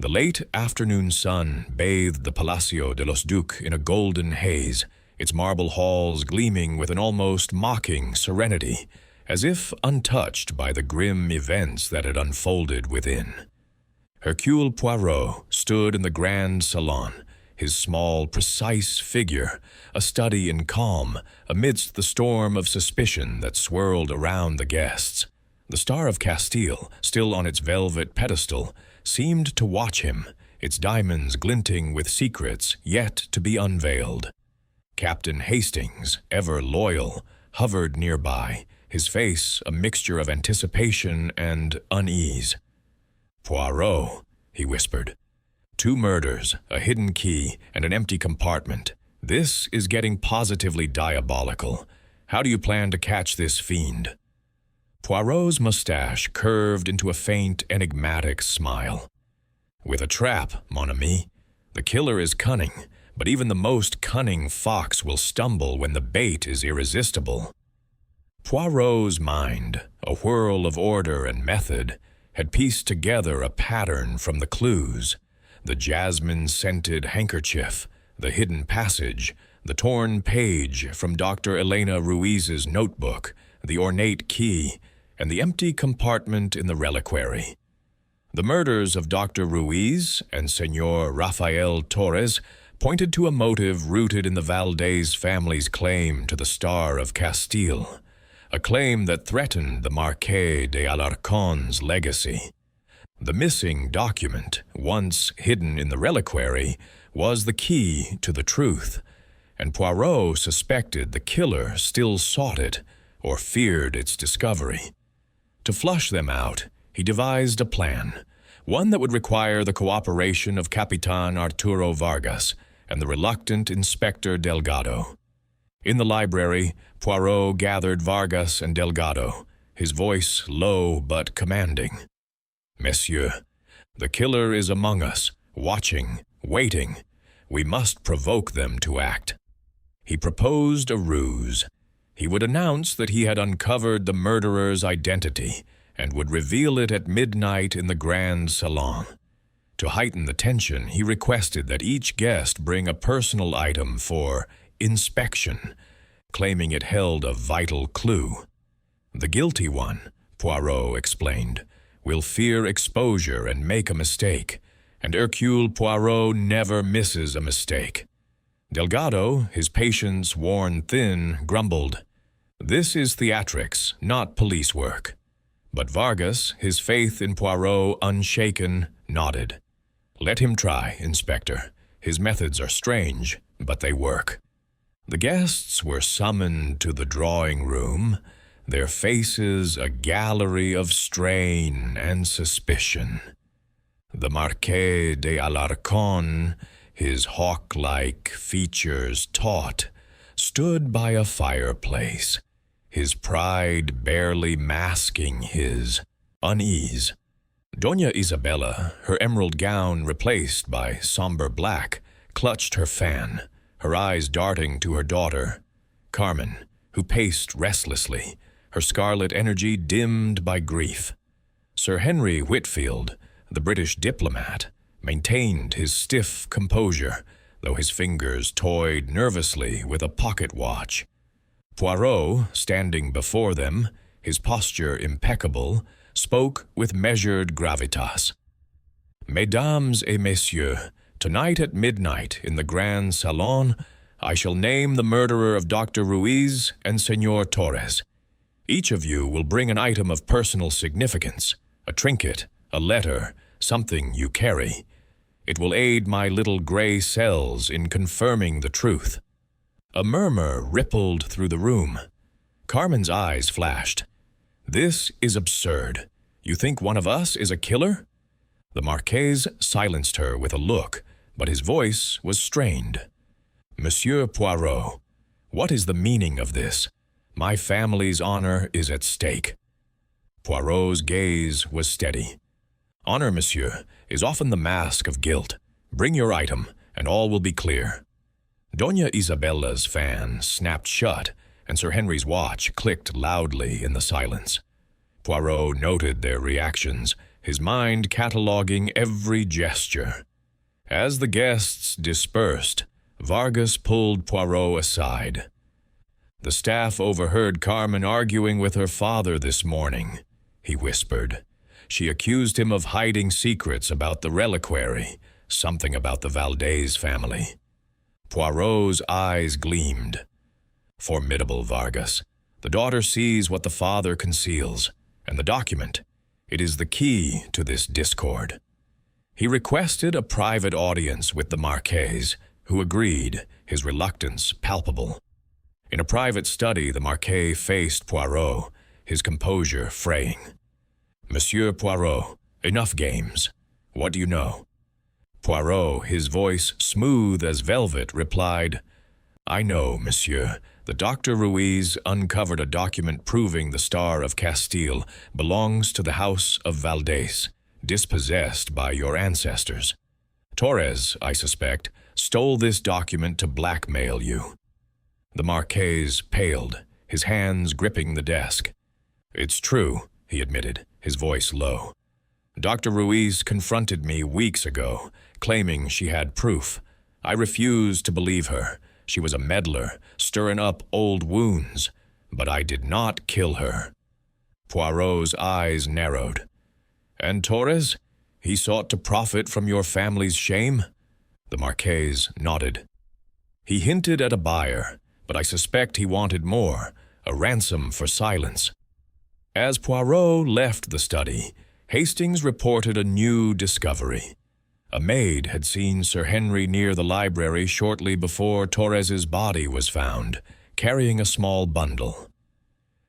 The late afternoon sun bathed the Palacio de los Duques in a golden haze, its marble halls gleaming with an almost mocking serenity, as if untouched by the grim events that had unfolded within. Hercule Poirot stood in the grand salon, his small, precise figure, a study in calm, amidst the storm of suspicion that swirled around the guests. The Star of Castile, still on its velvet pedestal, seemed to watch him, its diamonds glinting with secrets yet to be unveiled. Captain Hastings, ever loyal, hovered nearby, his face a mixture of anticipation and unease. "Poirot," he whispered. "2 murders, a hidden key, and an empty compartment. This is getting positively diabolical. How do you plan to catch this fiend?" Poirot's mustache curved into a faint, enigmatic smile. "With a trap, mon ami. The killer is cunning, but even the most cunning fox will stumble when the bait is irresistible." Poirot's mind, a whirl of order and method, had pieced together a pattern from the clues: the jasmine-scented handkerchief, the hidden passage, the torn page from Dr. Elena Ruiz's notebook, the ornate key, and the empty compartment in the reliquary. The murders of Dr. Ruiz and Senor Rafael Torres pointed to a motive rooted in the Valdez family's claim to the Star of Castile, a claim that threatened the Marquis de Alarcon's legacy. The missing document, once hidden in the reliquary, was the key to the truth, and Poirot suspected the killer still sought it or feared its discovery. To flush them out, he devised a plan, one that would require the cooperation of Capitan Arturo Vargas and the reluctant Inspector Delgado. In the library, Poirot gathered Vargas and Delgado, his voice low but commanding. "Messieurs, the killer is among us, watching, waiting. We must provoke them to act." He proposed a ruse. He would announce that he had uncovered the murderer's identity and would reveal it at midnight in the grand salon. To heighten the tension, he requested that each guest bring a personal item for inspection, claiming it held a vital clue. The guilty one, Poirot explained, will fear exposure and make a mistake, and Hercule Poirot never misses a mistake. Delgado, his patience worn thin, grumbled, "This is theatrics, not police work." But Vargas, his faith in Poirot unshaken, nodded. "Let him try, Inspector. His methods are strange, but they work." The guests were summoned to the drawing room, their faces a gallery of strain and suspicion. The Marquis d'Alarcon, his hawk-like features taut, stood by a fireplace, his pride barely masking his unease. Doña Isabella, her emerald gown replaced by somber black, clutched her fan, her eyes darting to her daughter, Carmen, who paced restlessly, her scarlet energy dimmed by grief. Sir Henry Whitfield, the British diplomat, maintained his stiff composure, though his fingers toyed nervously with a pocket watch. Poirot, standing before them, his posture impeccable, spoke with measured gravitas. "Mesdames et messieurs, tonight at midnight in the Grand Salon, I shall name the murderer of Dr. Ruiz and Senor Torres. Each of you will bring an item of personal significance, a trinket, a letter, something you carry. It will aid my little gray cells in confirming the truth." A murmur rippled through the room. Carmen's eyes flashed. "This is absurd. You think one of us is a killer?" The Marquis silenced her with a look, but his voice was strained. "Monsieur Poirot, what is the meaning of this? My family's honor is at stake." Poirot's gaze was steady. "Honor, monsieur, is often the mask of guilt. Bring your item, and all will be clear." Doña Isabella's fan snapped shut, and Sir Henry's watch clicked loudly in the silence. Poirot noted their reactions, his mind cataloging every gesture. As the guests dispersed, Vargas pulled Poirot aside. "The staff overheard Carmen arguing with her father this morning," he whispered. "She accused him of hiding secrets about the reliquary, something about the Valdez family." Poirot's eyes gleamed. Formidable Vargas. The daughter sees what the father conceals, and the document, it is the key to this discord. He requested a private audience with the Marquis, who agreed, his reluctance palpable. In a private study, the Marquis faced Poirot, his composure fraying. "Monsieur Poirot, enough games. What do you know?" Poirot, his voice smooth as velvet, replied, "I know, monsieur, that Dr. Ruiz uncovered a document proving the Star of Castile belongs to the House of Valdez, dispossessed by your ancestors. Torres, I suspect, stole this document to blackmail you." The Marquis paled, his hands gripping the desk. "It's true," he admitted, his voice low. "Dr. Ruiz confronted me weeks ago, claiming she had proof. I refused to believe her. She was a meddler, stirring up old wounds. But I did not kill her." Poirot's eyes narrowed. "And Torres? He sought to profit from your family's shame?" The Marquis nodded. "He hinted at a buyer, but I suspect he wanted more, a ransom for silence." As Poirot left the study, Hastings reported a new discovery. A maid had seen Sir Henry near the library shortly before Torres's body was found, carrying a small bundle.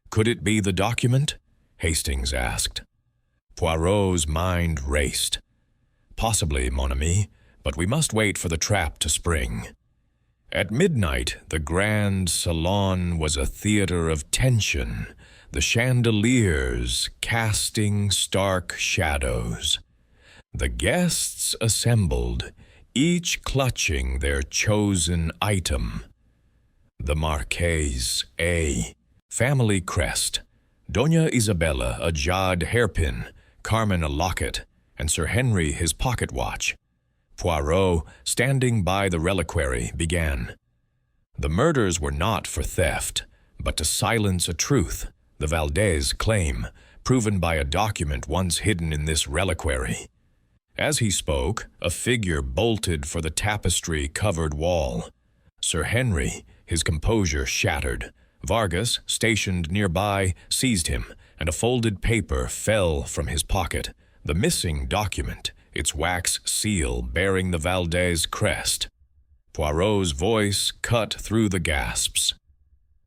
"Could it be the document?" Hastings asked. Poirot's mind raced. "Possibly, mon ami, but we must wait for the trap to spring." At midnight, the Grand Salon was a theater of tension, the chandeliers casting stark shadows. The guests assembled, each clutching their chosen item. The Marquis, Family crest. Doña Isabella a jade hairpin, Carmen a locket, and Sir Henry his pocket watch. Poirot, standing by the reliquary, began. The murders were not for theft, but to silence a truth, the Valdez claim, proven by a document once hidden in this reliquary. As he spoke, a figure bolted for the tapestry-covered wall. Sir Henry, his composure shattered. Vargas, stationed nearby, seized him, and a folded paper fell from his pocket. The missing document, its wax seal bearing the Valdez crest. Poirot's voice cut through the gasps.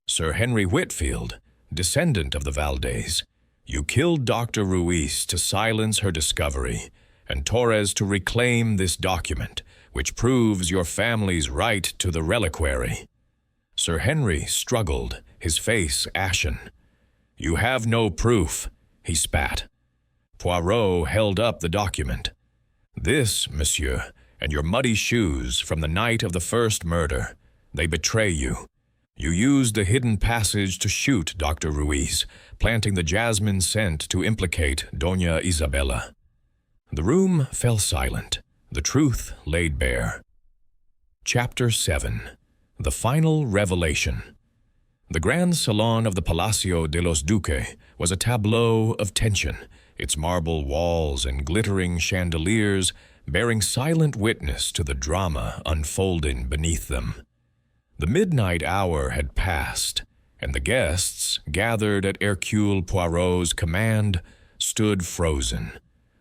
Sir Henry Whitfield, descendant of the Valdez, you killed Dr. Ruiz to silence her discovery, and Torres to reclaim this document, which proves your family's right to the reliquary. Sir Henry struggled, his face ashen. You have no proof, he spat. Poirot held up the document. This, monsieur, and your muddy shoes from the night of the first murder. They betray you. You used the hidden passage to shoot Dr. Ruiz, planting the jasmine scent to implicate Doña Isabella. The room fell silent. The truth laid bare. Chapter 7. The Final Revelation. The grand salon of the Palacio de los Duques was a tableau of tension, its marble walls and glittering chandeliers bearing silent witness to the drama unfolding beneath them. The midnight hour had passed, and the guests, gathered at Hercule Poirot's command, stood frozen,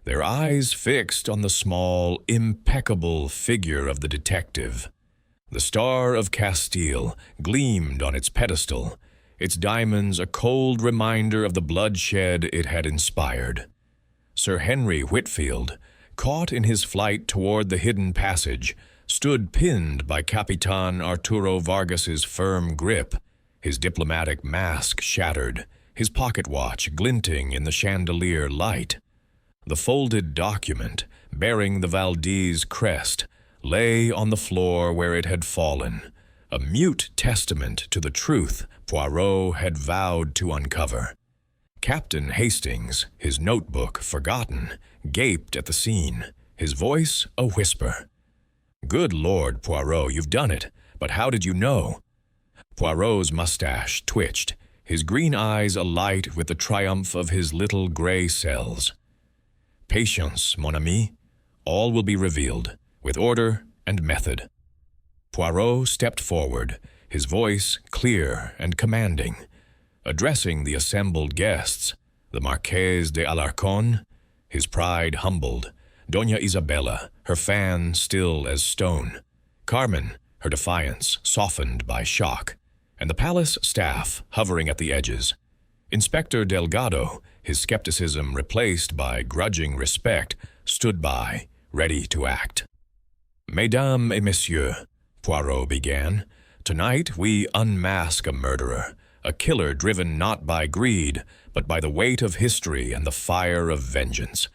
their eyes fixed on the small, impeccable figure of the detective. The Star of Castile gleamed on its pedestal, its diamonds a cold reminder of the bloodshed it had inspired. Sir Henry Whitfield, caught in his flight toward the hidden passage, stood pinned by Capitan Arturo Vargas's firm grip, his diplomatic mask shattered, his pocket watch glinting in the chandelier light. The folded document, bearing the Valdez crest, lay on the floor where it had fallen, a mute testament to the truth Poirot had vowed to uncover. Captain Hastings, his notebook forgotten, gaped at the scene, his voice a whisper. Good Lord, Poirot, you've done it, but how did you know? Poirot's mustache twitched, his green eyes alight with the triumph of his little gray cells. Patience, mon ami. All will be revealed, with order and method. Poirot stepped forward, his voice clear and commanding. Addressing the assembled guests, the Marquise de Alarcon, his pride humbled, Doña Isabella, her fan still as stone, Carmen, her defiance softened by shock, and the palace staff hovering at the edges. Inspector Delgado, his skepticism replaced by grudging respect, stood by, ready to act. Mesdames et messieurs, Poirot began, tonight we unmask a murderer, a killer driven not by greed, but by the weight of history and the fire of vengeance.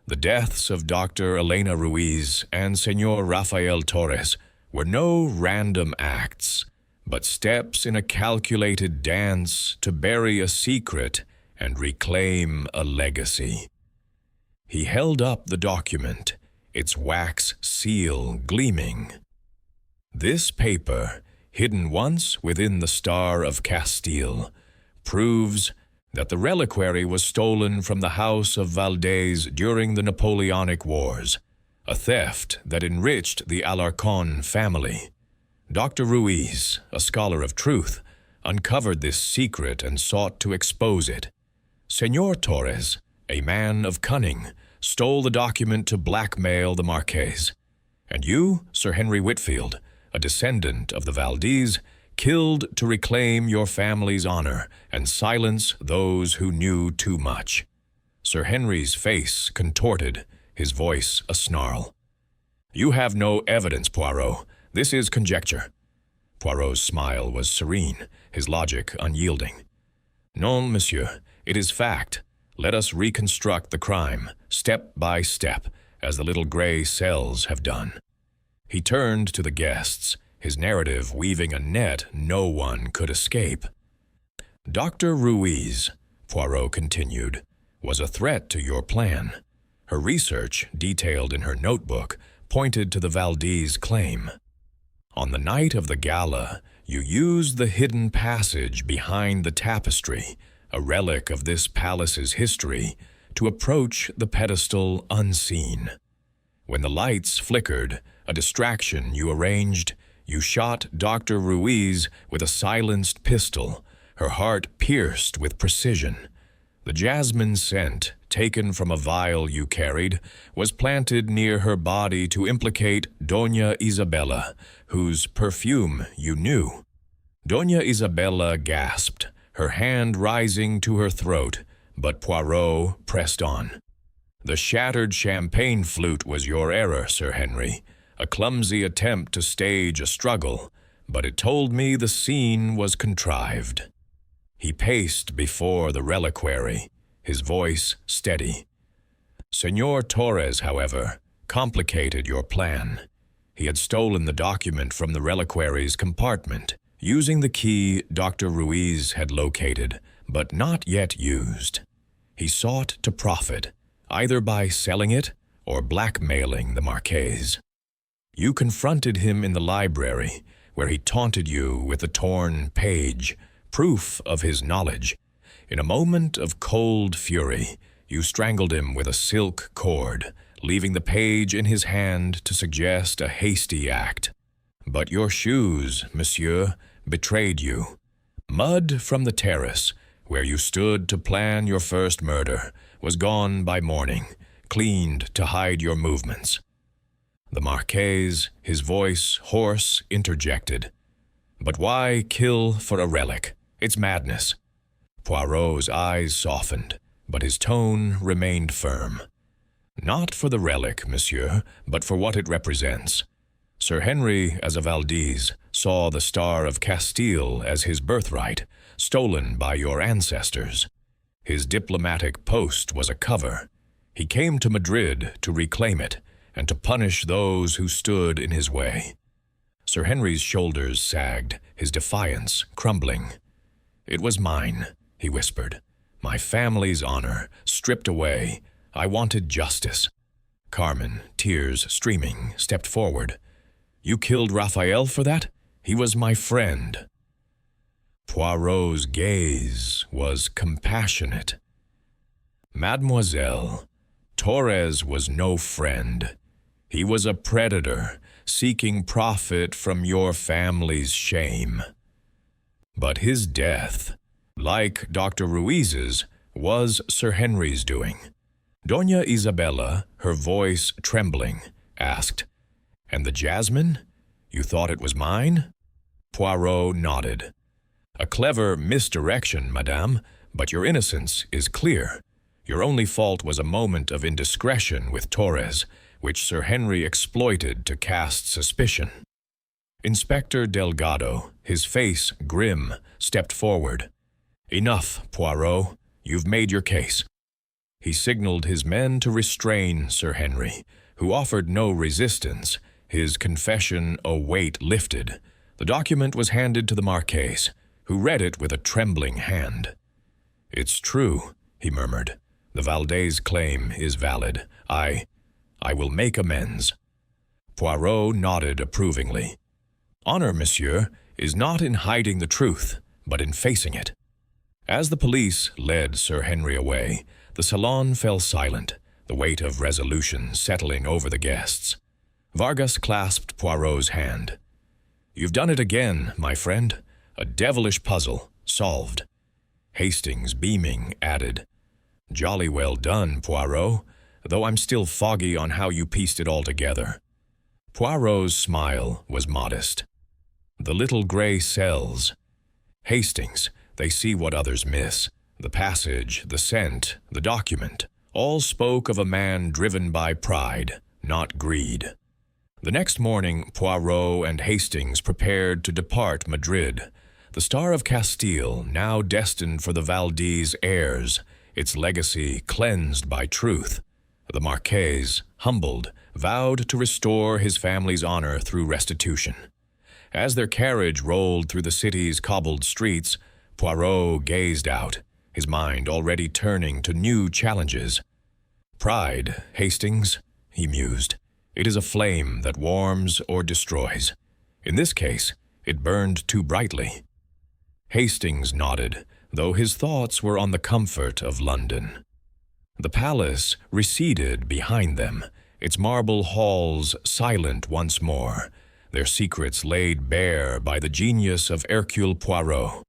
The deaths of Dr. Elena Ruiz and Señor Rafael Torres were no random acts, but steps in a calculated dance to bury a secret and reclaim a legacy. He held up the document, its wax seal gleaming. This paper, hidden once within the Star of Castile, proves that the reliquary was stolen from the House of Valdez during the Napoleonic Wars, a theft that enriched the Alarcon family. Dr. Ruiz, a scholar of truth, uncovered this secret and sought to expose it. Señor Torres, a man of cunning, stole the document to blackmail the Marquise. And you, Sir Henry Whitfield, a descendant of the Valdez, killed to reclaim your family's honor and silence those who knew too much. Sir Henry's face contorted, his voice a snarl. You have no evidence, Poirot. This is conjecture. Poirot's smile was serene, his logic unyielding. Non, monsieur, it is fact. Let us reconstruct the crime, step by step, as the little gray cells have done. He turned to the guests, his narrative weaving a net no one could escape. Dr. Ruiz, Poirot continued, was a threat to your plan. Her research, detailed in her notebook, pointed to the Valdez claim. On the night of the gala, you used the hidden passage behind the tapestry, a relic of this palace's history, to approach the pedestal unseen. When the lights flickered, a distraction you arranged, you shot Dr. Ruiz with a silenced pistol, her heart pierced with precision. The jasmine scent, taken from a vial you carried, was planted near her body to implicate Doña Isabella, whose perfume you knew. Doña Isabella gasped, her hand rising to her throat, but Poirot pressed on. The shattered champagne flute was your error, Sir Henry, a clumsy attempt to stage a struggle, but it told me the scene was contrived. He paced before the reliquary, his voice steady. Señor Torres, however, complicated your plan. He had stolen the document from the reliquary's compartment, using the key Dr. Ruiz had located, but not yet used. He sought to profit, either by selling it or blackmailing the Marquise. You confronted him in the library, where he taunted you with the torn page, proof of his knowledge. In a moment of cold fury, you strangled him with a silk cord, leaving the page in his hand to suggest a hasty act. But your shoes, monsieur, betrayed you. Mud from the terrace, where you stood to plan your first murder, was gone by morning, cleaned to hide your movements. The Marquise, his voice hoarse, interjected. But why kill for a relic? It's madness. Poirot's eyes softened, but his tone remained firm. Not for the relic, monsieur, but for what it represents. Sir Henry, as a Valdez, saw the Star of Castile as his birthright, stolen by your ancestors. His diplomatic post was a cover. He came to Madrid to reclaim it, and to punish those who stood in his way. Sir Henry's shoulders sagged, his defiance crumbling. It was mine, he whispered. My family's honor, stripped away. I wanted justice. Carmen, tears streaming, stepped forward. You killed Raphael for that? He was my friend. Poirot's gaze was compassionate. Mademoiselle, Torres was no friend. He was a predator, seeking profit from your family's shame. But his death, like Dr. Ruiz's, was Sir Henry's doing. Doña Isabella, her voice trembling, asked, "And the jasmine? You thought it was mine?" Poirot nodded. "A clever misdirection, madame, but your innocence is clear. Your only fault was a moment of indiscretion with Torres, which Sir Henry exploited to cast suspicion." Inspector Delgado, his face grim, stepped forward. "Enough, Poirot. You've made your case." He signaled his men to restrain Sir Henry, who offered no resistance, his confession a weight lifted. The document was handed to the Marquise, who read it with a trembling hand. "It's true," he murmured. "The Valdez claim is valid. I will make amends." Poirot nodded approvingly. "Honor, monsieur, is not in hiding the truth, but in facing it." As the police led Sir Henry away, the salon fell silent, the weight of resolution settling over the guests. Vargas clasped Poirot's hand. "You've done it again, my friend. A devilish puzzle, solved." Hastings, beaming, added, "Jolly well done, Poirot, though I'm still foggy on how you pieced it all together." Poirot's smile was modest. "The little gray cells. Hastings, they see what others miss. The passage, the scent, the document, all spoke of a man driven by pride, not greed." The next morning, Poirot and Hastings prepared to depart Madrid. The Star of Castile, now destined for the Valdez heirs, its legacy cleansed by truth. The Marquise, humbled, vowed to restore his family's honor through restitution. As their carriage rolled through the city's cobbled streets, Poirot gazed out, his mind already turning to new challenges. "Pride, Hastings," he mused. "It is a flame that warms or destroys. In this case, it burned too brightly." Hastings nodded, though his thoughts were on the comfort of London. The palace receded behind them, its marble halls silent once more, their secrets laid bare by the genius of Hercule Poirot.